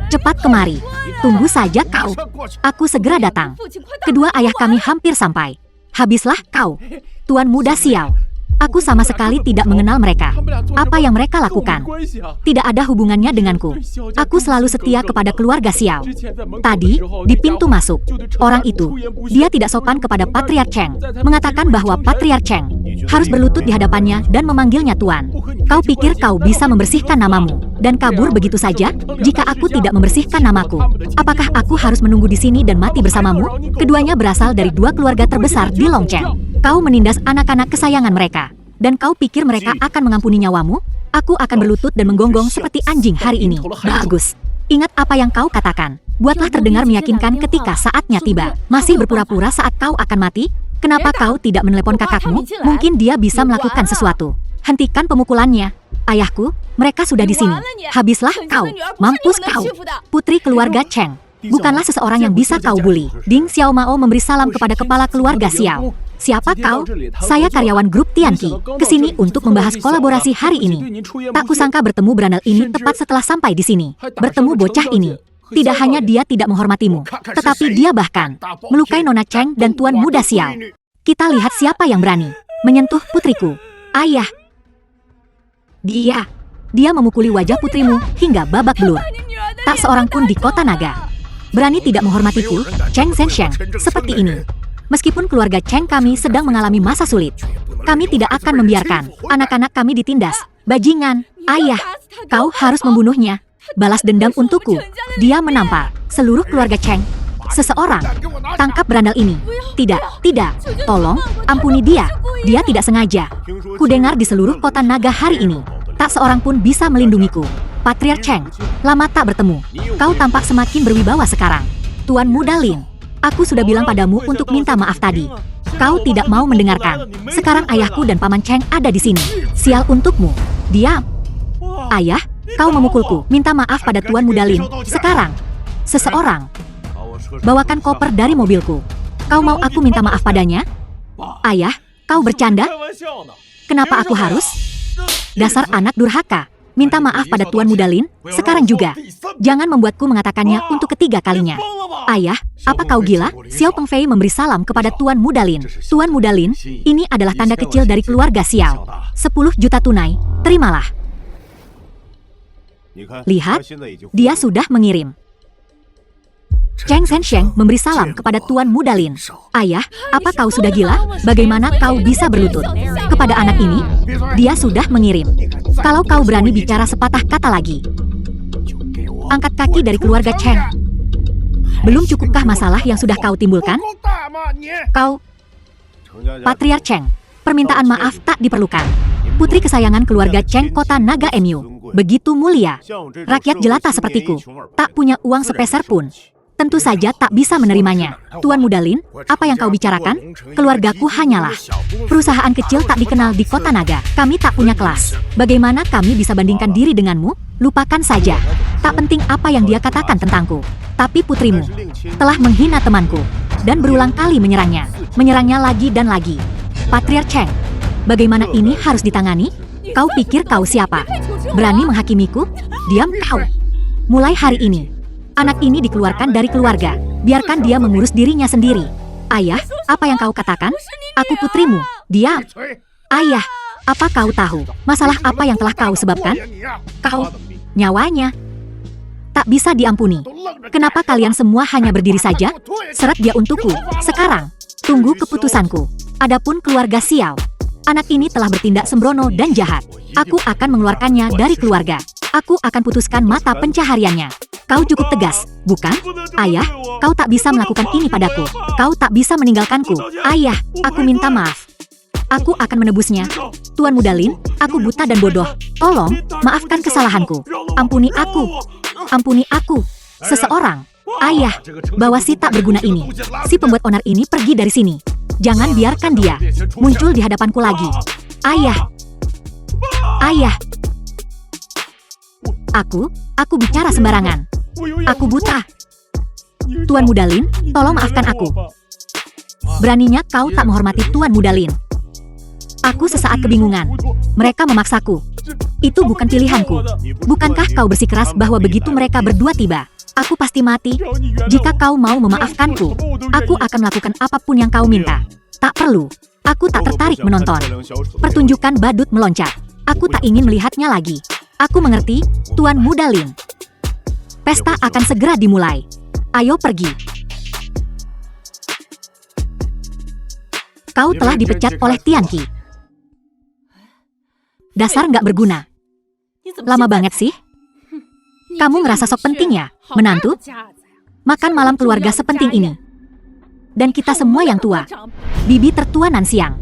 Cepat kemari. Tunggu saja kau. Aku segera datang. Kedua ayah kami hampir sampai. Habislah kau, Tuan Muda Xiao. Aku sama sekali tidak mengenal mereka. Apa yang mereka lakukan tidak ada hubungannya denganku. Aku selalu setia kepada keluarga Xiao. Tadi, di pintu masuk, orang itu, dia tidak sopan kepada Patriark Cheng, mengatakan bahwa Patriark Cheng harus berlutut di hadapannya dan memanggilnya Tuan. Kau pikir kau bisa membersihkan namamu dan kabur begitu saja? Jika aku tidak membersihkan namaku, apakah aku harus menunggu di sini dan mati bersamamu? Keduanya berasal dari 2 keluarga terbesar di Longcheng. Kau menindas anak-anak kesayangan mereka, dan kau pikir mereka akan mengampuni nyawamu? Aku akan berlutut dan menggonggong seperti anjing hari ini. Bagus. Ingat apa yang kau katakan. Buatlah terdengar meyakinkan ketika saatnya tiba. Masih berpura-pura saat kau akan mati? Kenapa kau tidak menelepon kakakmu? Mungkin dia bisa melakukan sesuatu. Hentikan pemukulannya. Ayahku, mereka sudah di sini. Habislah kau. Mampus kau. Putri keluarga Cheng. bukanlah seseorang yang bisa kau bully. Ding Xiaomao memberi salam kepada kepala keluarga Xiao. Siapa kau? Saya karyawan grup Tianqi, kesini untuk membahas kolaborasi hari ini. Tak kusangka bertemu berandal ini tepat setelah sampai di sini. Bertemu bocah ini. Tidak hanya dia tidak menghormatimu, tetapi dia bahkan melukai Nona Cheng dan Tuan Muda Xiao. Kita lihat siapa yang berani menyentuh putriku. Ayah. Dia memukuli wajah putrimu hingga babak belur. Tak seorang pun di kota naga berani tidak menghormatiku, Cheng Zhensheng, seperti ini. Meskipun keluarga Cheng kami sedang mengalami masa sulit, kami tidak akan membiarkan anak-anak kami ditindas. Bajingan, ayah, kau harus membunuhnya. Balas dendam untukku. Dia menampar seluruh keluarga Cheng. Seseorang, tangkap berandal ini. Tidak, tolong, ampuni dia. Dia tidak sengaja. Kudengar di seluruh kota naga hari ini, tak seorang pun bisa melindungiku. Patriark Cheng, lama tak bertemu. Kau tampak semakin berwibawa sekarang. Tuan Muda Lin, aku sudah bilang padamu untuk minta maaf tadi. Kau tidak mau mendengarkan. Sekarang ayahku dan Paman Cheng ada di sini. Sial untukmu. Diam. Ayah, kau memukulku. Minta maaf pada Tuan Muda Lin. Sekarang, seseorang bawakan koper dari mobilku. Kau mau aku minta maaf padanya? Ayah, kau bercanda? Kenapa aku harus? Dasar anak durhaka. Minta maaf pada Tuan Muda Lin, sekarang juga. Jangan membuatku mengatakannya untuk ketiga kalinya. Ayah, apa kau gila? Xiao Pengfei memberi salam kepada Tuan Muda Lin. Tuan Muda Lin, ini adalah tanda kecil dari keluarga Xiao. 10 juta tunai, terimalah. Lihat, dia sudah mengirim. Cheng Zhensheng memberi salam kepada Tuan Muda Lin. Ayah, apa kau sudah gila? Bagaimana kau bisa berlutut kepada anak ini? Dia sudah mengirim. Kalau kau berani bicara sepatah kata lagi, angkat kaki dari keluarga Cheng. Belum cukupkah masalah yang sudah kau timbulkan? Kau, Patriark Cheng, permintaan maaf tak diperlukan. Putri kesayangan keluarga Cheng kota Naga MU, begitu mulia. Rakyat jelata sepertiku, tak punya uang sepeser pun. Tentu saja tak bisa menerimanya. Tuan Muda Lin, apa yang kau bicarakan? Keluargaku hanyalah perusahaan kecil tak dikenal di kota naga. Kami tak punya kelas. Bagaimana kami bisa bandingkan diri denganmu? Lupakan saja. Tak penting apa yang dia katakan tentangku. Tapi putrimu telah menghina temanku dan berulang kali menyerangnya. Menyerangnya lagi dan lagi. Patriark Cheng, bagaimana ini harus ditangani? Kau pikir kau siapa? Berani menghakimiku? Diam kau. Mulai hari ini, anak ini dikeluarkan dari keluarga. Biarkan dia mengurus dirinya sendiri. Ayah, apa yang kau katakan? Aku putrimu. Diam. Ayah, apa kau tahu masalah apa yang telah kau sebabkan? Kau, nyawanya tak bisa diampuni. Kenapa kalian semua hanya berdiri saja? Seret dia untukku. Sekarang, tunggu keputusanku. Adapun keluarga Xiao, anak ini telah bertindak sembrono dan jahat. Aku akan mengeluarkannya dari keluarga. Aku akan putuskan mata pencahariannya. Kau cukup tegas, bukan? Ayah, kau tak bisa melakukan ini padaku. Kau tak bisa meninggalkanku. Ayah, aku minta maaf. Aku akan menebusnya. Tuan Muda Lin, aku buta dan bodoh. Tolong, maafkan kesalahanku. Ampuni aku. Ampuni aku. Seseorang. Ayah, bawa si tak berguna ini. Si pembuat onar ini pergi dari sini. Jangan biarkan dia muncul di hadapanku lagi. Ayah. Ayah. Aku bicara sembarangan. Aku buta. Tuan Muda Lin, tolong maafkan aku. Beraninya kau tak menghormati Tuan Muda Lin. Aku sesaat kebingungan. Mereka memaksaku. Itu bukan pilihanku. Bukankah kau bersikeras bahwa begitu mereka berdua tiba, aku pasti mati? Jika kau mau memaafkanku, aku akan melakukan apapun yang kau minta. Tak perlu. Aku tak tertarik menonton pertunjukan badut meloncat. Aku tak ingin melihatnya lagi. Aku mengerti, Tuan Muda Lin. Pesta akan segera dimulai. Ayo pergi. Kau telah dipecat oleh Tianqi. Dasar nggak berguna. Lama banget sih. Kamu ngerasa sok penting ya, menantu? Makan malam keluarga sepenting ini. Dan kita semua yang tua. Bibi tertua nan siang.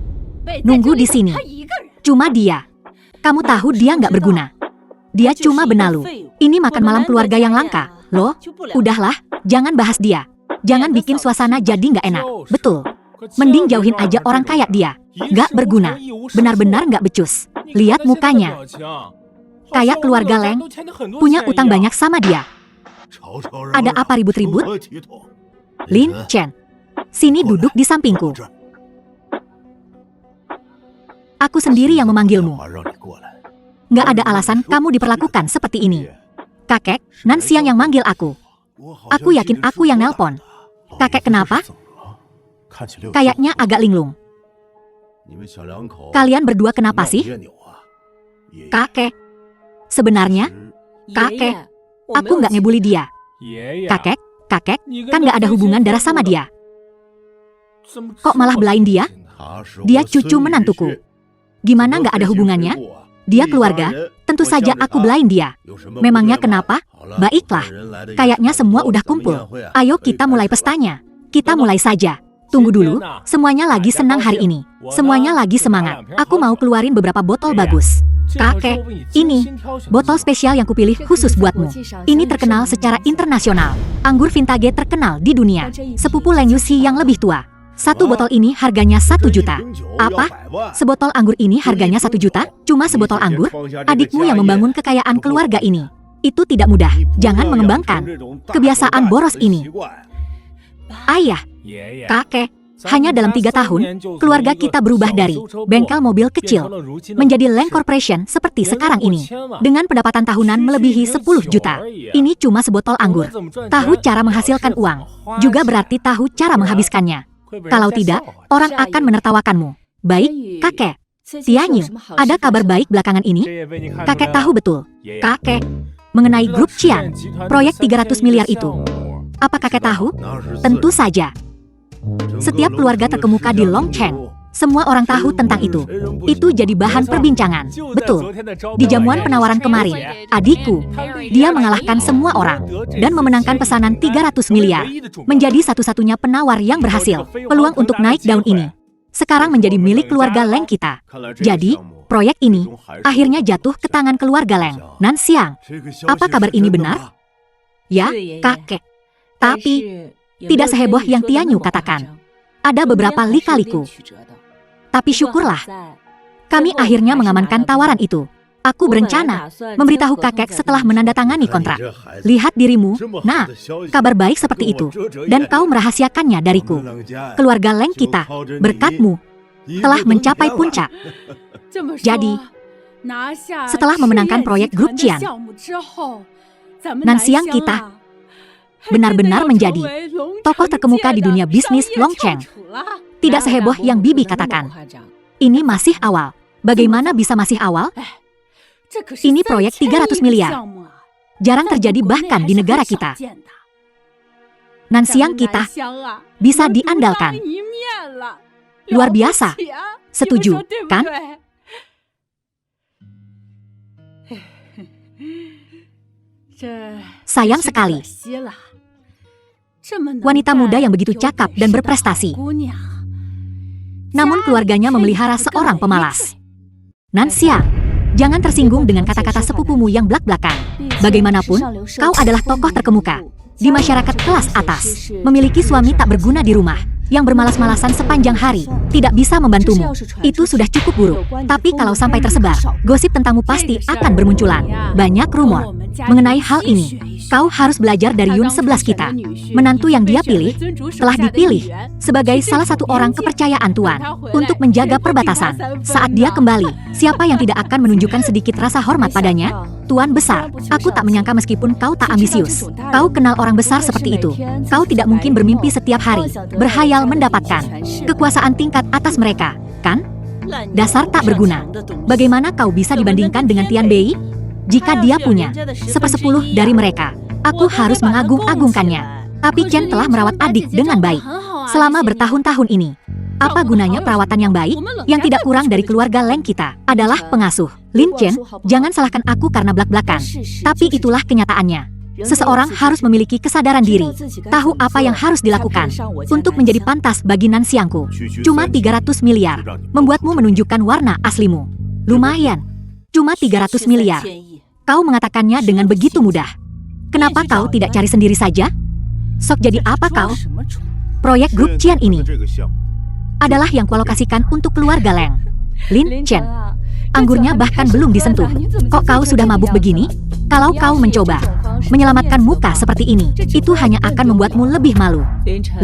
Nunggu di sini. Cuma dia. Kamu tahu dia nggak berguna. Dia cuma benalu. Ini makan malam keluarga yang langka. Loh, udahlah, jangan bahas dia. Jangan bikin suasana jadi nggak enak. Betul. Mending jauhin aja orang kayak dia. Nggak berguna. Benar-benar nggak becus. Lihat mukanya. Kayak keluarga Leng. Punya utang banyak sama dia. Ada apa ribut-ribut? Lin Chen, sini duduk di sampingku. Aku sendiri yang memanggilmu. Nggak ada alasan kamu diperlakukan seperti ini. Kakek, Nanxiang yang manggil aku. Aku yakin aku yang nelpon. Kakek kenapa? Kayaknya agak linglung. Kalian berdua kenapa sih? Kakek. Sebenarnya, kakek, aku nggak ngebully dia. Kakek, kan nggak ada hubungan darah sama dia. Kok malah belain dia? Dia cucu menantuku. Gimana nggak ada hubungannya? Dia keluarga, tentu saja aku belain dia. Memangnya kenapa? Baiklah, kayaknya semua udah kumpul. Ayo kita mulai pestanya. Kita mulai saja. Tunggu dulu, semuanya lagi senang hari ini. Semuanya lagi semangat. Aku mau keluarin beberapa botol bagus. Kakek, ini botol spesial yang kupilih khusus buatmu. Ini terkenal secara internasional. Anggur vintage terkenal di dunia. Sepupu Leng Yuxi yang lebih tua. Satu botol ini harganya 1 juta. Apa? Sebotol anggur ini harganya 1 juta? Cuma sebotol anggur? Adikmu yang membangun kekayaan keluarga ini. Itu tidak mudah. Jangan mengembangkan kebiasaan boros ini. Ayah, kakek, hanya dalam 3 tahun, keluarga kita berubah dari bengkel mobil kecil menjadi Leng Corporation seperti sekarang ini. Dengan pendapatan tahunan melebihi 10 juta. Ini cuma sebotol anggur. Tahu cara menghasilkan uang, juga berarti tahu cara menghabiskannya. Kalau tidak, orang akan menertawakanmu. Baik, kakek. Tianyu, ada kabar baik belakangan ini? Kakek tahu betul. Kakek, mengenai grup Qian, proyek 300 miliar itu. Apa kakek tahu? Tentu saja. Setiap keluarga terkemuka di Longcheng, semua orang tahu tentang itu. Itu jadi bahan perbincangan. Betul. Di jamuan penawaran kemarin, adikku, dia mengalahkan semua orang dan memenangkan pesanan 300 miliar. Menjadi satu-satunya penawar yang berhasil. Peluang untuk naik daun ini sekarang menjadi milik keluarga Leng kita. Jadi, proyek ini akhirnya jatuh ke tangan keluarga Leng. Nanxiang, apa kabar ini benar? Ya, kakek. Tapi, tidak seheboh yang Tianyu katakan. Ada beberapa lika-liku. Tapi syukurlah, kami akhirnya mengamankan tawaran itu. Aku berencana memberitahu kakek setelah menandatangani kontrak. Lihat dirimu, nah, kabar baik seperti itu. Dan kau merahasiakannya dariku. Keluarga Leng kita, berkatmu, telah mencapai puncak. Jadi, setelah memenangkan proyek grup Qian, Nanxiang kita benar-benar menjadi tokoh terkemuka di dunia bisnis Longcheng. Tidak seheboh yang Bibi katakan. Ini masih awal. Bagaimana bisa masih awal? Ini proyek 300 miliar. Jarang terjadi bahkan di negara kita. Nanxiang kita bisa diandalkan. Luar biasa. Setuju, kan? Sayang sekali. Wanita muda yang begitu cakap dan berprestasi. Namun keluarganya memelihara seorang pemalas. Nanxiang, jangan tersinggung dengan kata-kata sepupumu yang blak-blakan. Bagaimanapun, kau adalah tokoh terkemuka di masyarakat kelas atas. Memiliki suami tak berguna di rumah, yang bermalas-malasan sepanjang hari, tidak bisa membantumu. Itu sudah cukup buruk. Tapi kalau sampai tersebar, gosip tentangmu pasti akan bermunculan. Banyak rumor mengenai hal ini. Kau harus belajar dari Yun 11 kita. Menantu yang dia pilih, telah dipilih sebagai salah satu orang kepercayaan Tuan untuk menjaga perbatasan. Saat dia kembali, siapa yang tidak akan menunjukkan sedikit rasa hormat padanya? Tuan besar, aku tak menyangka meskipun kau tak ambisius. Kau kenal orang besar seperti itu. Kau tidak mungkin bermimpi setiap hari, berhayal mendapatkan kekuasaan tingkat atas mereka, kan? Dasar tak berguna. Bagaimana kau bisa dibandingkan dengan Tian Bei? Jika dia punya 1/10 dari mereka, aku harus mengagung-agungkannya. Tapi Chen telah merawat adik dengan baik selama bertahun-tahun ini. Apa gunanya perawatan yang baik? Yang tidak kurang dari keluarga Leng kita adalah pengasuh. Lin Chen, jangan salahkan aku karena blak-blakan. Tapi itulah kenyataannya. Seseorang harus memiliki kesadaran diri, tahu apa yang harus dilakukan untuk menjadi pantas bagi Nanxiangku. Cuma 300 miliar membuatmu menunjukkan warna aslimu. Lumayan. Cuma 300 miliar. Kau mengatakannya dengan begitu mudah. Kenapa kau tidak cari sendiri saja? Sok jadi apa kau? Proyek grup Qian ini adalah yang kualokasikan untuk keluarga Leng. Lin Chen, anggurnya bahkan belum disentuh. Kok kau sudah mabuk begini? Kalau kau mencoba Menyelamatkan muka seperti ini, itu hanya akan membuatmu lebih malu.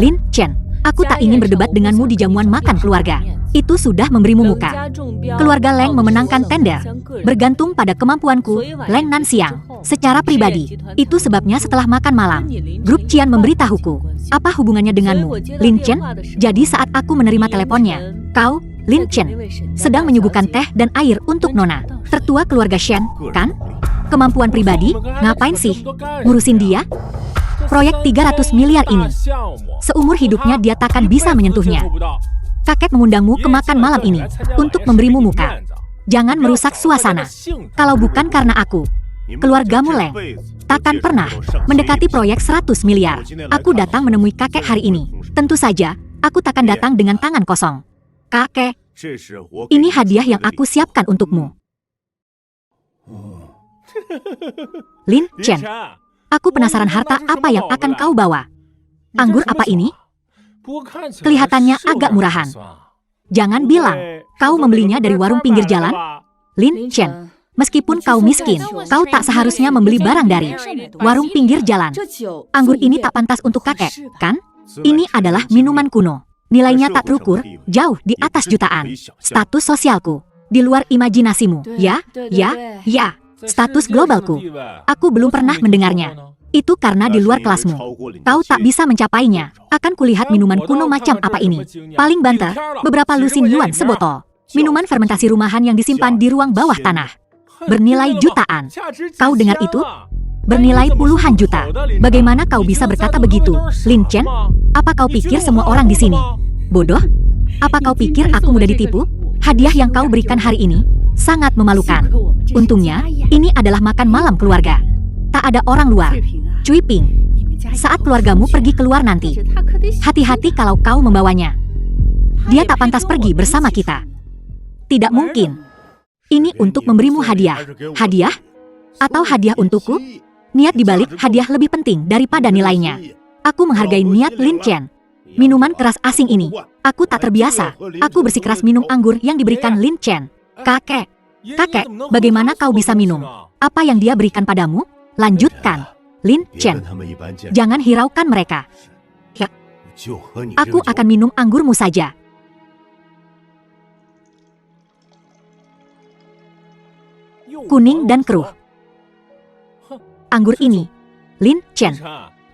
Lin Chen, aku tak ingin berdebat denganmu di jamuan makan keluarga. Itu sudah memberimu muka. Keluarga Leng memenangkan tender. Bergantung pada kemampuanku, Leng Nanxiang. Secara pribadi, itu sebabnya setelah makan malam, grup Qian memberitahuku. Apa hubungannya denganmu, Lin Chen? Jadi saat aku menerima teleponnya, kau, Lin Chen, sedang menyuguhkan teh dan air untuk Nona. Tertua keluarga Shen, kan? Kemampuan pribadi, ngapain sih? Ngurusin dia? Proyek 300 miliar ini, seumur hidupnya dia takkan bisa menyentuhnya. Kakek mengundangmu ke makan malam ini, untuk memberimu muka. Jangan merusak suasana. Kalau bukan karena aku, keluargamu Leng takkan pernah mendekati proyek 100 miliar. Aku datang menemui kakek hari ini. Tentu saja, aku takkan datang dengan tangan kosong. Kakek, ini hadiah yang aku siapkan untukmu. Lin Chen, aku penasaran harta apa yang akan kau bawa. Anggur apa ini? Kelihatannya agak murahan. Jangan bilang kau membelinya dari warung pinggir jalan. Lin Chen, meskipun kau miskin, kau tak seharusnya membeli barang dari warung pinggir jalan. Anggur ini tak pantas untuk kakek, kan? Ini adalah minuman kuno. Nilainya tak terukur, jauh di atas jutaan. Status sosialku, di luar imajinasimu. Ya. Status globalku. Aku belum pernah mendengarnya. Itu karena di luar kelasmu. Kau tak bisa mencapainya. Akan kulihat minuman kuno macam apa ini. Paling banter, beberapa lusin yuan sebotol. Minuman fermentasi rumahan yang disimpan di ruang bawah tanah. Bernilai jutaan. Kau dengar itu? Bernilai puluhan juta. Bagaimana kau bisa berkata begitu, Lin Chen? Apa kau pikir semua orang di sini bodoh? Apa kau pikir aku mudah ditipu? Hadiah yang kau berikan hari ini sangat memalukan. Untungnya, ini adalah makan malam keluarga. Tak ada orang luar. Cui Ping, saat keluargamu pergi keluar nanti, hati-hati kalau kau membawanya. Dia tak pantas pergi bersama kita. Tidak mungkin. Ini untuk memberimu hadiah. Hadiah? Atau hadiah untukku? Niat dibalik hadiah lebih penting daripada nilainya. Aku menghargai niat Lin Chen. Minuman keras asing ini, aku tak terbiasa. Aku bersikeras minum anggur yang diberikan Lin Chen. Kakek, bagaimana kau bisa minum? Apa yang dia berikan padamu? Lanjutkan, Lin Chen. Jangan hiraukan mereka. Ya, aku akan minum anggurmu saja. Kuning dan keruh. Anggur ini, Lin Chen,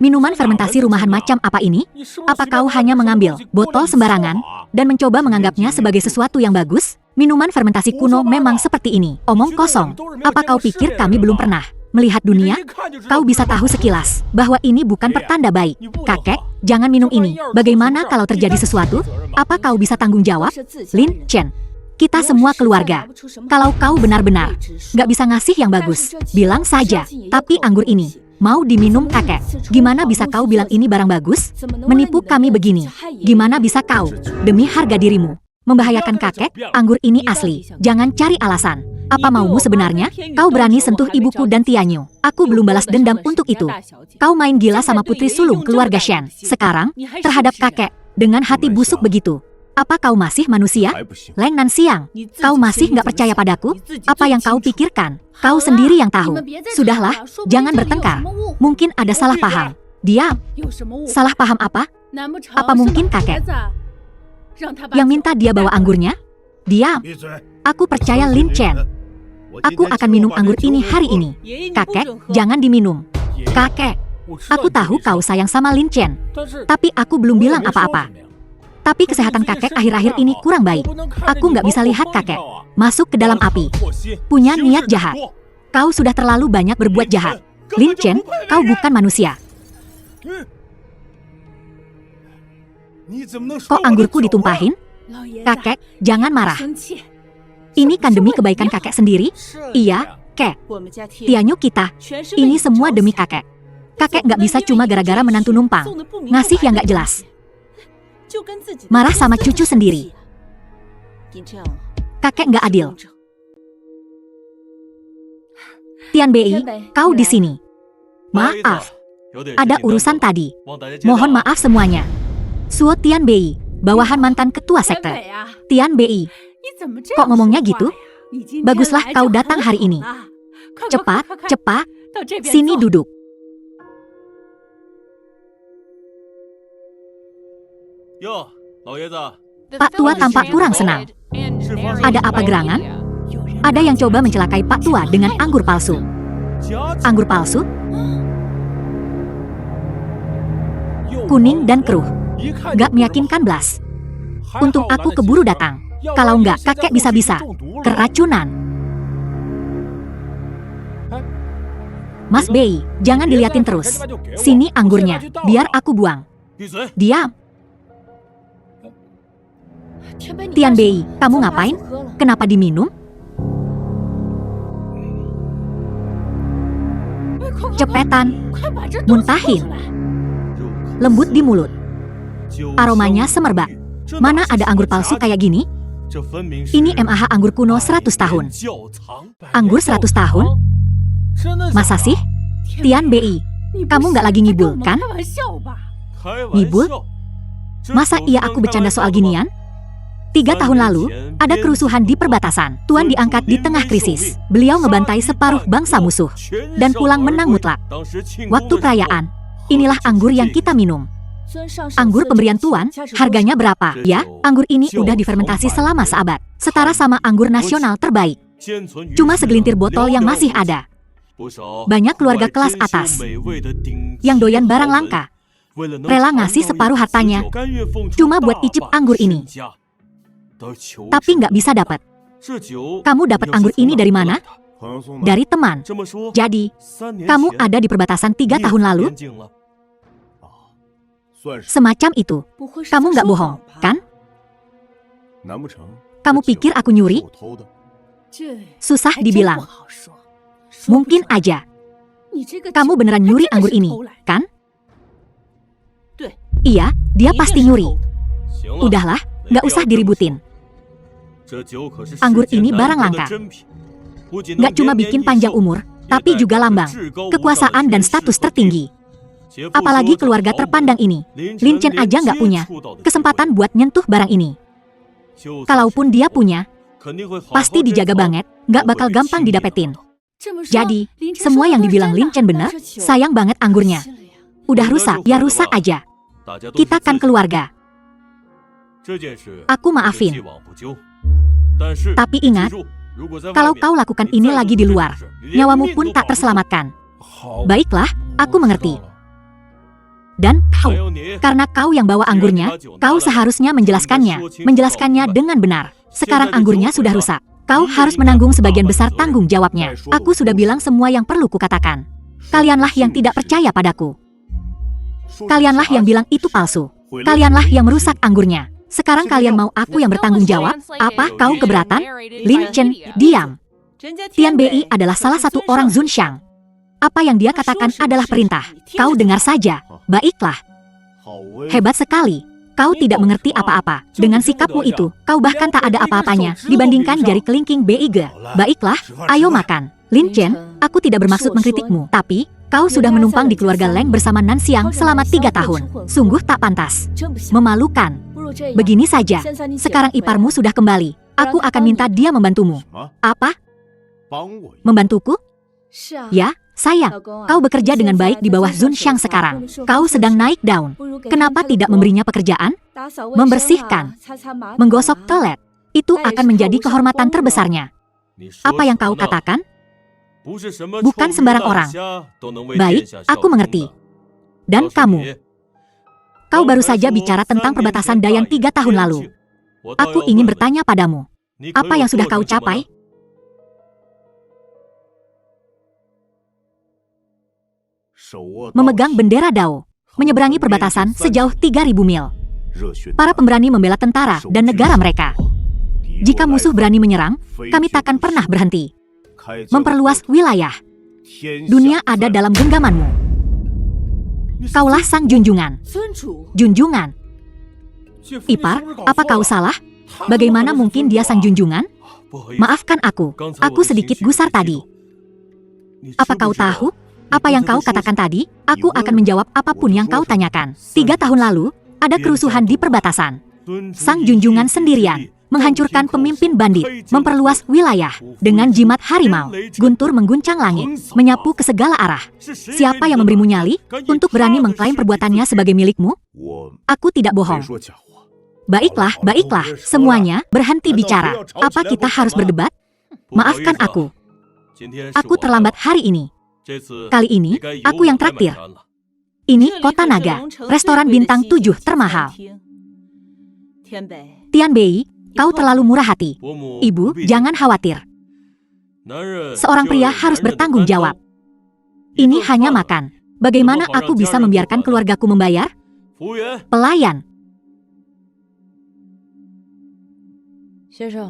minuman fermentasi rumahan macam apa ini? Apa kau hanya mengambil botol sembarangan dan mencoba menganggapnya sebagai sesuatu yang bagus? Minuman fermentasi kuno memang seperti ini. Omong kosong. Apa kau pikir kami belum pernah melihat dunia? Kau bisa tahu sekilas bahwa ini bukan pertanda baik. Kakek, jangan minum ini. Bagaimana kalau terjadi sesuatu? Apa kau bisa tanggung jawab? Lin Chen, kita semua keluarga. Kalau kau benar-benar gak bisa ngasih yang bagus, bilang saja. Tapi anggur ini mau diminum kakek. Gimana bisa kau bilang ini barang bagus? Menipu kami begini. Gimana bisa kau, demi harga dirimu, membahayakan kakek? Anggur ini asli. Jangan cari alasan. Apa maumu sebenarnya? Kau berani sentuh ibuku dan Tianyu. Aku belum balas dendam untuk itu. Kau main gila sama putri sulung keluarga Shen. Sekarang, terhadap kakek, dengan hati busuk begitu. Apa kau masih manusia? Leng Nanxiang, kau masih nggak percaya padaku? Apa yang kau pikirkan? Kau sendiri yang tahu. Sudahlah, jangan bertengkar. Mungkin ada salah paham. Diam. Salah paham apa? Apa mungkin kakek yang minta dia bawa anggurnya? Diam. Aku percaya Lin Chen. Aku akan minum anggur ini hari ini. Kakek, jangan diminum. Kakek, aku tahu kau sayang sama Lin Chen. Tapi aku belum bilang apa-apa. Tapi kesehatan kakek akhir-akhir ini kurang baik. Aku nggak bisa lihat kakek masuk ke dalam api. Punya niat jahat. Kau sudah terlalu banyak berbuat jahat. Lin Chen, kau bukan manusia. Kok anggurku ditumpahin? Kakek, jangan marah. Ini kan demi kebaikan kakek sendiri. Iya, kek. Tianyu kita, ini semua demi kakek. Kakek nggak bisa cuma gara-gara menantu numpang ngasih yang nggak jelas. Marah sama cucu sendiri. Kakek nggak adil. Tian Bei, kau di sini. Maaf, ada urusan tadi. Mohon maaf semuanya. Suo Tian Bei, bawahan mantan ketua sekte. Tian Bei, kok ngomongnya gitu? Baguslah kau datang hari ini. Cepat, sini duduk. Pak tua tampak kurang senang. Ada apa gerangan? Ada yang coba mencelakai Pak tua dengan anggur palsu. Anggur palsu? Kuning dan keruh. Gak meyakinkan belas. Untung aku keburu datang. Kalau nggak, kakek bisa-bisa keracunan. Mas Bei, jangan diliatin terus. Sini anggurnya, biar aku buang. Diam. Tian Bei, kamu ngapain? Kenapa diminum? Cepetan, muntahin. Lembut di mulut. Aromanya semerbak. Mana ada anggur palsu kayak gini? Ini MAH anggur kuno 100 tahun. Anggur 100 tahun? Masa sih? Tian Bei, kamu nggak lagi ngibul, kan? Ngibul? Masa iya aku bercanda soal ginian? 3 tahun lalu, ada kerusuhan di perbatasan. Tuan diangkat di tengah krisis. Beliau ngebantai separuh bangsa musuh. Dan pulang menang mutlak. Waktu perayaan, inilah anggur yang kita minum. Anggur pemberian Tuan, harganya berapa? Ya, anggur ini udah difermentasi selama seabad. Setara sama anggur nasional terbaik. Cuma segelintir botol yang masih ada. Banyak keluarga kelas atas yang doyan barang langka, rela ngasih separuh hartanya cuma buat icip anggur ini. Tapi nggak bisa dapat. Kamu dapat anggur ini dari mana? Dari teman. Jadi, kamu ada di perbatasan 3 tahun lalu? Semacam itu. Kamu nggak bohong, kan? Kamu pikir aku nyuri? Susah dibilang. Mungkin aja. Kamu beneran nyuri anggur ini, kan? Iya, dia pasti nyuri. Udahlah, nggak usah diributin. Anggur ini barang langka. Nggak cuma bikin panjang umur, tapi juga lambang kekuasaan dan status tertinggi. Apalagi keluarga terpandang ini, Lin Chen aja nggak punya kesempatan buat nyentuh barang ini. Kalaupun dia punya, pasti dijaga banget, nggak bakal gampang didapetin. Jadi, semua yang dibilang Lin Chen bener, sayang banget anggurnya. Udah rusak, ya rusak aja. Kita kan keluarga. Aku maafin. Tapi ingat, kalau kau lakukan ini lagi di luar, nyawamu pun tak terselamatkan. Baiklah, aku mengerti. Dan kau, karena kau yang bawa anggurnya, kau seharusnya menjelaskannya dengan benar. Sekarang anggurnya sudah rusak. Kau harus menanggung sebagian besar tanggung jawabnya. Aku sudah bilang semua yang perlu kukatakan. Kalianlah yang tidak percaya padaku. Kalianlah yang bilang itu palsu. Kalianlah yang merusak anggurnya. Sekarang kalian mau aku yang bertanggung jawab? Apa kau keberatan? Lin Chen, diam. Tian Bei adalah salah satu orang Zunxiang. Apa yang dia katakan adalah perintah. Kau dengar saja. Baiklah. Hebat sekali. Kau tidak mengerti apa-apa. Dengan sikapmu itu, kau bahkan tak ada apa-apanya dibandingkan jari kelingking BIG. Baiklah, ayo makan. Lin Chen, aku tidak bermaksud mengkritikmu, tapi kau sudah menumpang di keluarga Leng bersama Nan Xiang selama 3 tahun. Sungguh tak pantas. Memalukan. Begini saja, sekarang iparmu sudah kembali. Aku akan minta dia membantumu. Apa? Membantuku? Ya, sayang, kau bekerja dengan baik di bawah Zunxiang sekarang. Kau sedang naik daun. Kenapa tidak memberinya pekerjaan? Membersihkan, menggosok toilet. Itu akan menjadi kehormatan terbesarnya. Apa yang kau katakan? Bukan sembarang orang. Baik, aku mengerti. Dan kamu? Kau baru saja bicara tentang perbatasan Dayang 3 tahun lalu. Aku ingin bertanya padamu. Apa yang sudah kau capai? Memegang bendera Dao, menyeberangi perbatasan sejauh 3.000 mil. Para pemberani membela tentara dan negara mereka. Jika musuh berani menyerang, kami takkan pernah berhenti. Memperluas wilayah. Dunia ada dalam genggamanmu. Kaulah sang junjungan. Junjungan. Ipar, apa kau salah? Bagaimana mungkin dia sang junjungan? Maafkan aku sedikit gusar tadi. Apa kau tahu? Apa yang kau katakan tadi? Aku akan menjawab apapun yang kau tanyakan. 3 tahun lalu, ada kerusuhan di perbatasan. Sang junjungan sendirian menghancurkan pemimpin bandit, memperluas wilayah. Dengan jimat harimau, guntur mengguncang langit, menyapu ke segala arah. Siapa yang memberimu nyali untuk berani mengklaim perbuatannya sebagai milikmu? Aku tidak bohong. Baiklah, baiklah, semuanya berhenti bicara. Apa kita harus berdebat? Maafkan aku. Aku terlambat hari ini. Kali ini, aku yang traktir. Ini Kota Naga, restoran bintang 7 termahal. Tianbei, kau terlalu murah hati. Ibu, jangan khawatir. Seorang pria harus bertanggung jawab. Ini hanya makan. Bagaimana aku bisa membiarkan keluargaku membayar? Pelayan.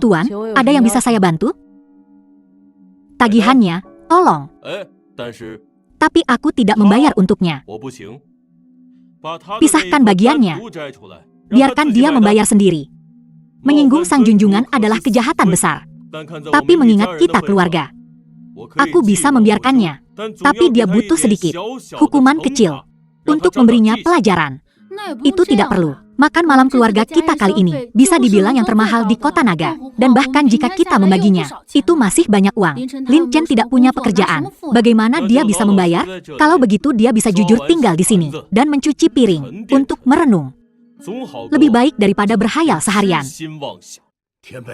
Tuan, ada yang bisa saya bantu? Tagihannya, tolong. Tapi aku tidak membayar untuknya. Pisahkan bagiannya. Biarkan dia membayar sendiri. Menyinggung sang junjungan adalah kejahatan besar. Tapi mengingat kita keluarga, aku bisa membiarkannya. Tapi dia butuh sedikit hukuman kecil untuk memberinya pelajaran. Itu tidak perlu. Makan malam keluarga kita kali ini bisa dibilang yang termahal di Kota Naga. Dan bahkan jika kita membaginya, itu masih banyak uang. Lin Chen tidak punya pekerjaan. Bagaimana dia bisa membayar? Kalau begitu dia bisa jujur tinggal di sini dan mencuci piring untuk merenung. Lebih baik daripada berhayal seharian.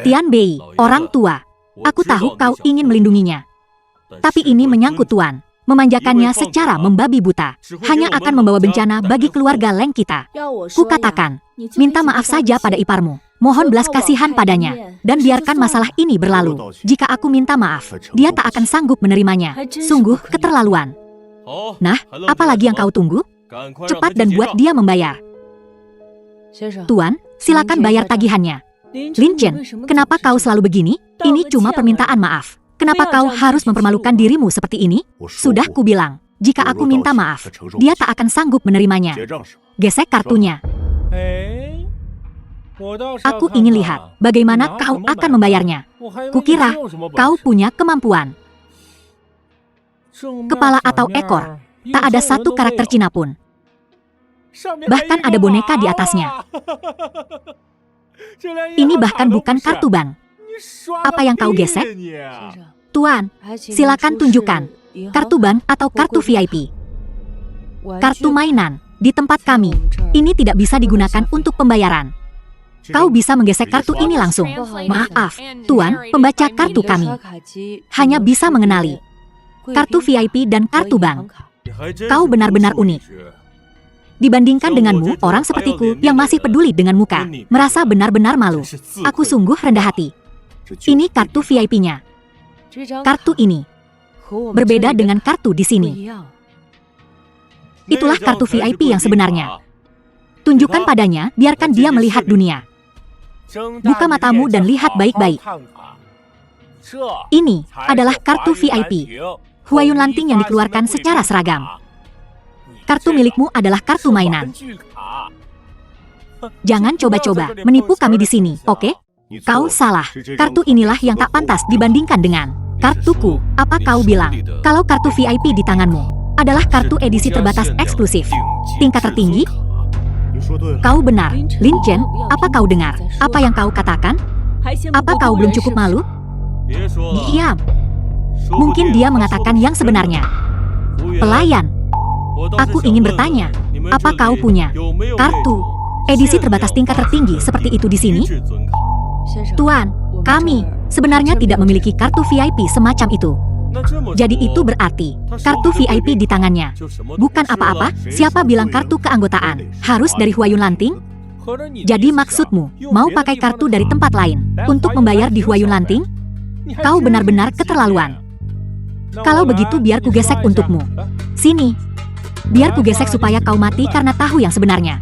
Tianbei, orang tua. Aku tahu kau ingin melindunginya. Tapi ini menyangkut Tuan. Memanjakannya secara membabi buta hanya akan membawa bencana bagi keluarga Leng kita. Kukatakan, minta maaf saja pada iparmu. Mohon belas kasihan padanya. Dan biarkan masalah ini berlalu. Jika aku minta maaf, dia tak akan sanggup menerimanya. Sungguh keterlaluan. Nah, apalagi yang kau tunggu? Cepat dan buat dia membayar. Tuan, silakan bayar tagihannya. Lin Chen, kenapa kau selalu begini? Ini cuma permintaan maaf. Kenapa kau harus mempermalukan dirimu seperti ini? Sudah kubilang, jika aku minta maaf, dia tak akan sanggup menerimanya. Gesek kartunya. Aku ingin lihat bagaimana kau akan membayarnya. Kukira kau punya kemampuan. Kepala atau ekor, tak ada satu karakter Cina pun. Bahkan ada boneka di atasnya. Ini bahkan bukan kartu bank. Apa yang kau gesek? Tuan, silakan tunjukkan. Kartu ban atau kartu VIP. Kartu mainan di tempat kami. Ini tidak bisa digunakan untuk pembayaran. Kau bisa menggesek kartu ini langsung. Maaf, Tuan, pembaca kartu kami hanya bisa mengenali kartu VIP dan kartu bank. Kau benar-benar unik. Dibandingkan denganmu, orang sepertiku yang masih peduli dengan muka, merasa benar-benar malu. Aku sungguh rendah hati. Ini kartu VIP-nya. Kartu ini berbeda dengan kartu di sini. Itulah kartu VIP yang sebenarnya. Tunjukkan padanya, biarkan dia melihat dunia. Buka matamu dan lihat baik-baik. Ini adalah kartu VIP Huayun Lanting yang dikeluarkan secara seragam. Kartu milikmu adalah kartu mainan. Jangan coba-coba menipu kami di sini, oke? Kau salah. Kartu inilah yang tak pantas dibandingkan dengan kartuku. Apa kau bilang kalau kartu VIP di tanganmu adalah kartu edisi terbatas eksklusif tingkat tertinggi? Kau benar, Lin Chen. Apa kau dengar apa yang kau katakan? Apa kau belum cukup malu? Diam. Mungkin dia mengatakan yang sebenarnya. Pelayan. Aku ingin bertanya, apa kau punya kartu edisi terbatas tingkat tertinggi seperti itu di sini? Tuan, kami sebenarnya tidak memiliki kartu VIP semacam itu. Jadi itu berarti kartu VIP di tangannya bukan apa-apa. Siapa bilang kartu keanggotaan harus dari Huayun Lanting? Jadi maksudmu mau pakai kartu dari tempat lain untuk membayar di Huayun Lanting? Kau benar-benar keterlaluan. Kalau begitu biar ku gesek untukmu. Sini. Biar ku gesek supaya kau mati karena tahu yang sebenarnya.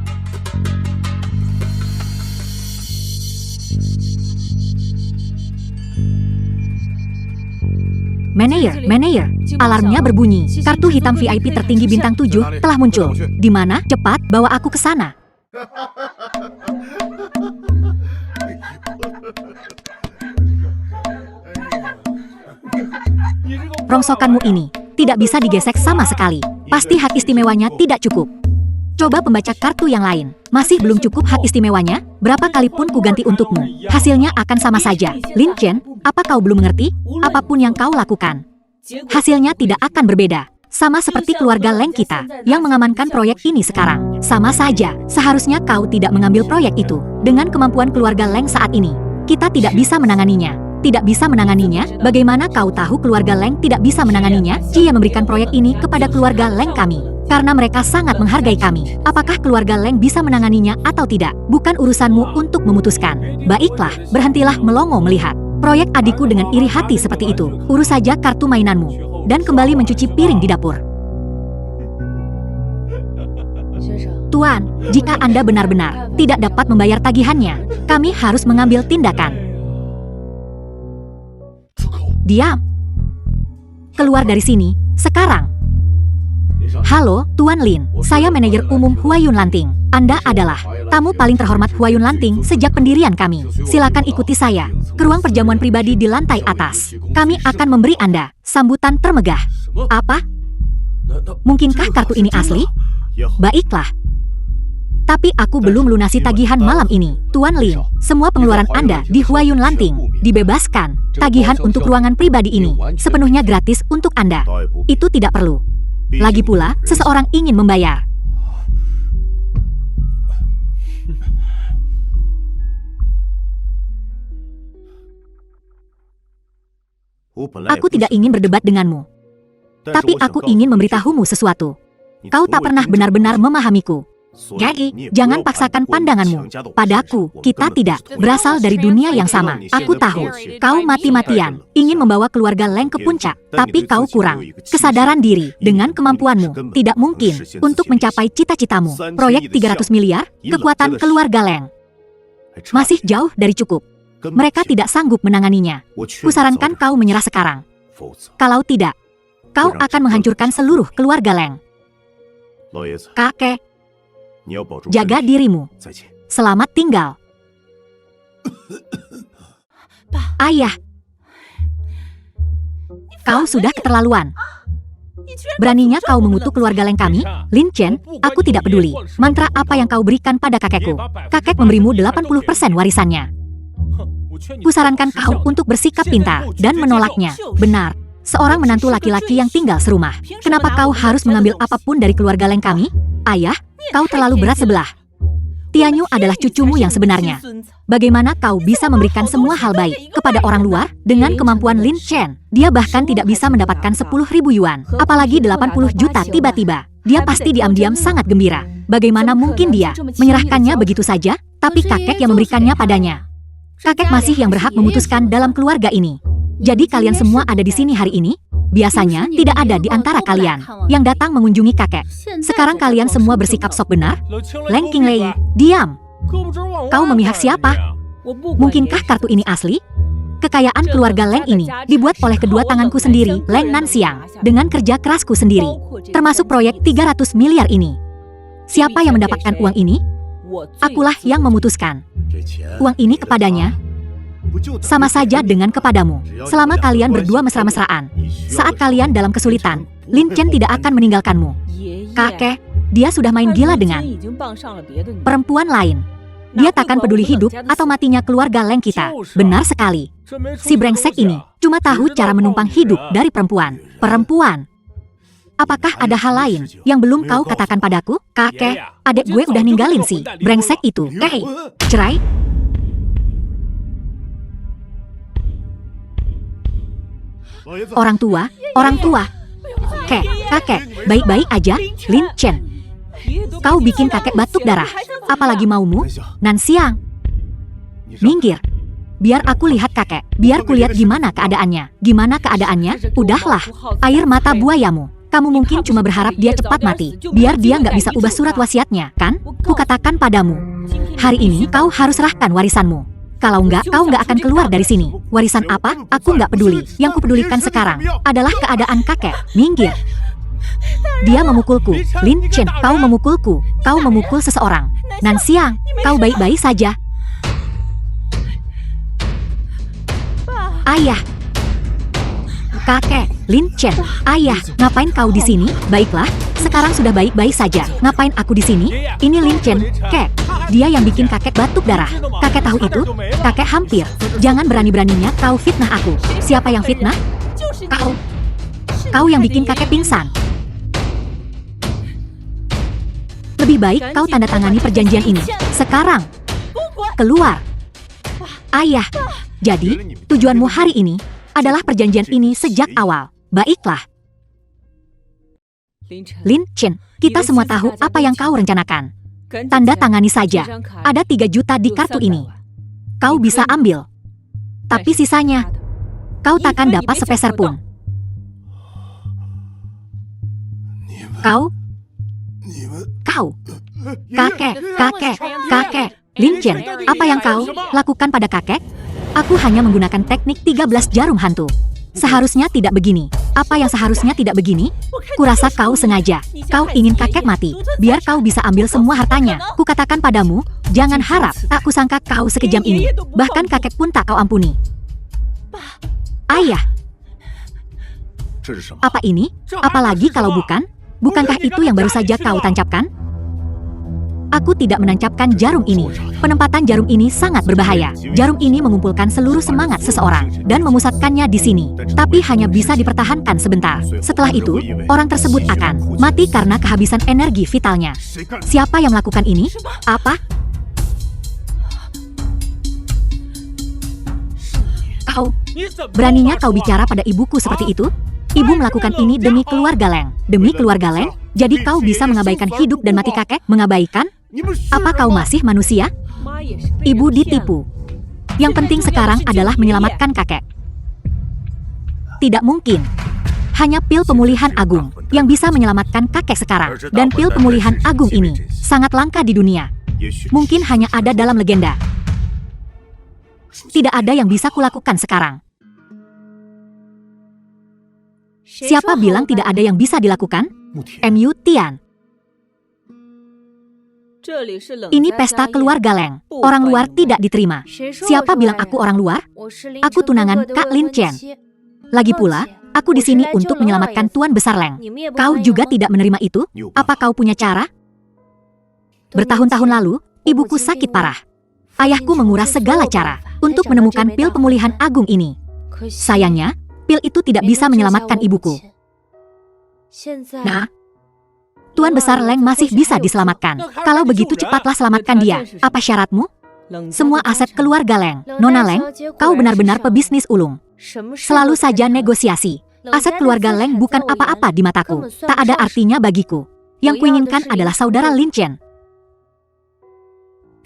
Manager, alarmnya berbunyi. Kartu hitam VIP tertinggi bintang 7 telah muncul. Di mana? Cepat, bawa aku ke sana. Rongsokanmu ini tidak bisa digesek sama sekali. Pasti hak istimewanya tidak cukup. Coba pembaca kartu yang lain. Masih belum cukup hak istimewanya? Berapa kali pun ku ganti untukmu, hasilnya akan sama saja. Lin Chen, apa kau belum mengerti? Apapun yang kau lakukan, hasilnya tidak akan berbeda. Sama seperti keluarga Leng kita yang mengamankan proyek ini sekarang. Sama saja, seharusnya kau tidak mengambil proyek itu. Dengan kemampuan keluarga Leng saat ini, kita tidak bisa menanganinya. Tidak bisa menanganinya? Bagaimana kau tahu keluarga Leng tidak bisa menanganinya? Jia memberikan proyek ini kepada keluarga Leng kami. Karena mereka sangat menghargai kami. Apakah keluarga Leng bisa menanganinya atau tidak? Bukan urusanmu untuk memutuskan. Baiklah, berhentilah melongo melihat proyek adikku dengan iri hati seperti itu. Urus saja kartu mainanmu. Dan kembali mencuci piring di dapur. Tuan, jika Anda benar-benar tidak dapat membayar tagihannya, kami harus mengambil tindakan. Diam. Keluar dari sini, sekarang. Halo, Tuan Lin. Saya manajer umum Huayun Lanting. Anda adalah tamu paling terhormat Huayun Lanting sejak pendirian kami. Silakan ikuti saya ke ruang perjamuan pribadi di lantai atas. Kami akan memberi Anda sambutan termegah. Apa? Mungkinkah kartu ini asli? Baiklah. Tapi aku belum lunasi tagihan malam ini. Tuan Lin, semua pengeluaran Anda di Huayun Lanting dibebaskan. Tagihan untuk ruangan pribadi ini sepenuhnya gratis untuk Anda. Itu tidak perlu. Lagi pula, seseorang ingin membayar. Aku tidak ingin berdebat denganmu. Tapi aku ingin memberitahumu sesuatu. Kau tak pernah benar-benar memahamiku. Jadi, jangan paksakan pandanganmu padaku. Kita tidak berasal dari dunia yang sama. Aku tahu, kau mati-matian ingin membawa keluarga Leng ke puncak, tapi kau kurang kesadaran diri dengan kemampuanmu. Tidak mungkin untuk mencapai cita-citamu. Proyek 300 miliar, kekuatan keluarga Leng masih jauh dari cukup. Mereka tidak sanggup menanganinya. Kusarankan kau menyerah sekarang. Kalau tidak, kau akan menghancurkan seluruh keluarga Leng. Kakek, jaga dirimu. Selamat tinggal. Ayah, kau sudah keterlaluan. Beraninya kau mengutuk keluarga Leng kami? Lin Chen, aku tidak peduli mantra apa yang kau berikan pada kakekku. Kakek memberimu 80% warisannya. Kusarankan kau untuk bersikap pintar dan menolaknya. Benar, seorang menantu laki-laki yang tinggal serumah. Kenapa kau harus mengambil apapun dari keluarga Leng kami? Ayah, kau terlalu berat sebelah. Tianyu adalah cucumu yang sebenarnya. Bagaimana kau bisa memberikan semua hal baik kepada orang luar dengan kemampuan Lin Chen? Dia bahkan tidak bisa mendapatkan 10.000 yuan, apalagi 80 juta tiba-tiba. Dia pasti diam-diam sangat gembira. Bagaimana mungkin dia menyerahkannya begitu saja? Tapi kakek yang memberikannya padanya. Kakek masih yang berhak memutuskan dalam keluarga ini. Jadi kalian semua ada di sini hari ini? Biasanya tidak ada di antara kalian yang datang mengunjungi kakek. Sekarang kalian semua bersikap sok benar? Leng Qinglei, diam. Kau memihak siapa? Mungkinkah kartu ini asli? Kekayaan keluarga Leng ini dibuat oleh kedua tanganku sendiri, Leng Nanxiang, dengan kerja kerasku sendiri, termasuk proyek 300 miliar ini. Siapa yang mendapatkan uang ini? Akulah yang memutuskan. Uang ini kepadanya sama saja dengan kepadamu. Selama kalian berdua mesra-mesraan, saat kalian dalam kesulitan, Lin Chen tidak akan meninggalkanmu. Kakek, dia sudah main gila dengan perempuan lain. Dia takkan peduli hidup atau matinya keluarga Leng kita. Benar sekali. Si brengsek ini cuma tahu cara menumpang hidup dari perempuan. Perempuan. Apakah ada hal lain yang belum kau katakan padaku? Kakek, adik gue udah ninggalin si brengsek itu. Cerai? Orang tua. Kakek, baik-baik aja, Lin Chen. Kau bikin kakek batuk darah. Apalagi maumu? Nanxiang, minggir. Biar aku lihat kakek. Biar kulihat gimana keadaannya. Gimana keadaannya? Udahlah, air mata buayamu. Kamu mungkin cuma berharap dia cepat mati, biar dia nggak bisa ubah surat wasiatnya, kan? Kukatakan padamu, hari ini kau harus serahkan warisanmu. Kalau nggak, kau nggak akan keluar dari sini. Warisan apa? Aku nggak peduli. Yang kupedulikan sekarang adalah keadaan kakek. Minggir. Dia memukulku. Lin Chen, kau memukulku. Kau memukul seseorang. Nanxiang, kau baik-baik saja. Ayah. Kakek, Lin Chen, ayah, ngapain kau di sini? Baiklah, sekarang sudah baik-baik saja. Ngapain aku di sini? Ini Lin Chen, kek. Dia yang bikin kakek batuk darah. Kakek tahu itu? Kakek hampir. Jangan berani-beraninya kau fitnah aku. Siapa yang fitnah? Kau. Kau yang bikin kakek pingsan. Lebih baik kau tanda tangani perjanjian ini. Sekarang. Keluar. Ayah. Jadi, tujuanmu hari ini adalah perjanjian ini sejak awal. Baiklah. Lin Chen, kita semua tahu apa yang kau rencanakan. Tanda tangani saja. Ada 3 juta di kartu ini. Kau bisa ambil. Tapi sisanya, kau takkan dapat sepeser pun. Kau, kakek. Lin Chen, apa yang kau lakukan pada kakek? Aku hanya menggunakan teknik 13 jarum hantu. Seharusnya tidak begini. Apa yang seharusnya tidak begini? Kurasa kau sengaja. Kau ingin kakek mati, biar kau bisa ambil semua hartanya. Kukatakan padamu, jangan harap. Tak kusangka kau sekejam ini. Bahkan kakek pun tak kau ampuni. Ayah. Apa ini? Apalagi kalau bukan? Bukankah itu yang baru saja kau tancapkan? Aku tidak menancapkan jarum ini. Penempatan jarum ini sangat berbahaya. Jarum ini mengumpulkan seluruh semangat seseorang dan memusatkannya di sini. Tapi hanya bisa dipertahankan sebentar. Setelah itu, orang tersebut akan mati karena kehabisan energi vitalnya. Siapa yang melakukan ini? Apa? Kau? Beraninya kau bicara pada ibuku seperti itu? Ibu melakukan ini demi keluarga Leng. Demi keluarga Leng? Jadi kau bisa mengabaikan hidup dan mati kakek? Mengabaikan? Apa kau masih manusia? Ibu ditipu. Yang penting sekarang adalah menyelamatkan kakek. Tidak mungkin. Hanya pil pemulihan agung yang bisa menyelamatkan kakek sekarang. Dan pil pemulihan agung ini sangat langka di dunia. Mungkin hanya ada dalam legenda. Tidak ada yang bisa kulakukan sekarang. Siapa bilang tidak ada yang bisa dilakukan? Mu Tian. Ini pesta keluarga Leng. Orang luar tidak diterima. Siapa bilang aku orang luar? Aku tunangan Kak Lin Chen. Lagi pula, aku di sini untuk menyelamatkan Tuan Besar Leng. Kau juga tidak menerima itu? Apa kau punya cara? Bertahun-tahun lalu, ibuku sakit parah. Ayahku menguras segala cara untuk menemukan pil pemulihan agung ini. Sayangnya, pil itu tidak bisa menyelamatkan ibuku. Nah, Tuan Besar Leng masih bisa diselamatkan. Kalau begitu cepatlah selamatkan dia. Apa syaratmu? Semua aset keluarga Leng. Nona Leng, kau benar-benar pebisnis ulung. Selalu saja negosiasi. Aset keluarga Leng bukan apa-apa di mataku. Tak ada artinya bagiku. Yang kuinginkan adalah saudara Lin Chen.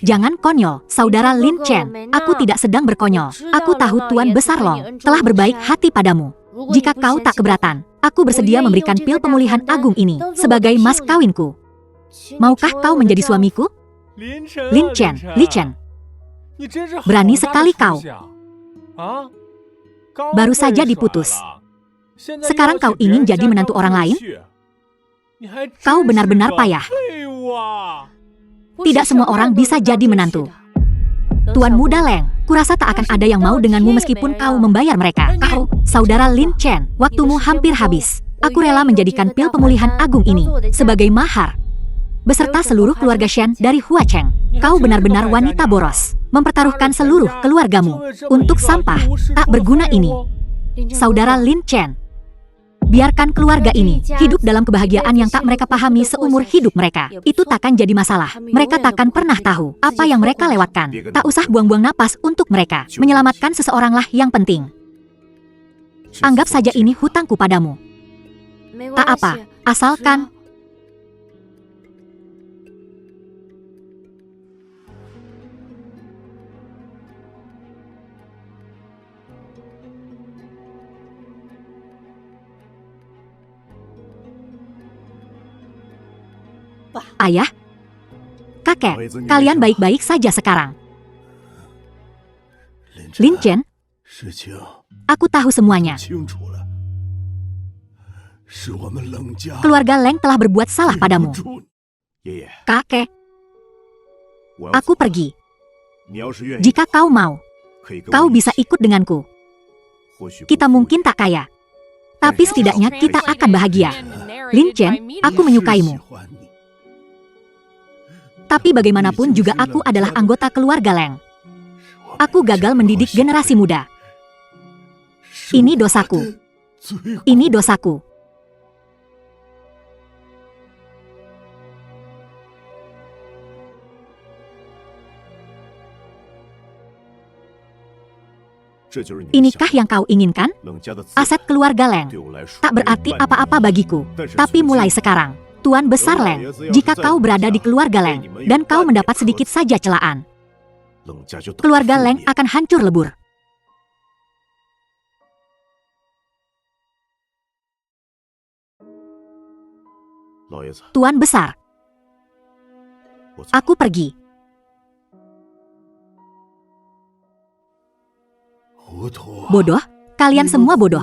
Jangan konyol, saudara Lin Chen. Aku tidak sedang berkonyol. Aku tahu Tuan Besar Long telah berbaik hati padamu. Jika kau tak keberatan, aku bersedia memberikan pil pemulihan agung ini sebagai mas kawinku. Maukah kau menjadi suamiku? Lin Chen, Li Chen. Berani sekali kau. Baru saja diputus. Sekarang kau ingin jadi menantu orang lain? Kau benar-benar payah. Tidak semua orang bisa jadi menantu. Tuan muda Leng, kurasa tak akan ada yang mau denganmu meskipun kau membayar mereka. Kau, saudara Lin Chen, waktumu hampir habis. Aku rela menjadikan pil pemulihan agung ini sebagai mahar. Beserta seluruh keluarga Shen dari Hua Cheng. Kau benar-benar wanita boros. Mempertaruhkan seluruh keluargamu untuk sampah tak berguna ini. Saudara Lin Chen, biarkan keluarga ini hidup dalam kebahagiaan yang tak mereka pahami seumur hidup mereka. Itu takkan jadi masalah. Mereka takkan pernah tahu apa yang mereka lewatkan. Tak usah buang-buang napas untuk mereka. Menyelamatkan seseoranglah yang penting. Anggap saja ini hutangku padamu. Tak apa, asalkan... Ayah, kakek, kalian baik-baik saja sekarang. Lin Chen, aku tahu semuanya. Keluarga Leng telah berbuat salah padamu. Kakek, aku pergi. Jika kau mau, kau bisa ikut denganku. Kita mungkin tak kaya, tapi setidaknya kita akan bahagia. Lin Chen, aku menyukaimu. Tapi bagaimanapun juga aku adalah anggota keluarga Leng. Aku gagal mendidik generasi muda. Ini dosaku. Ini dosaku. Inikah yang kau inginkan? Aset keluarga Leng tak berarti apa-apa bagiku. Tapi mulai sekarang, Tuan Besar Leng, jika kau berada di keluarga Leng dan kau mendapat sedikit saja celaan, keluarga Leng akan hancur lebur. Tuan Besar, aku pergi. Bodoh? Kalian semua bodoh.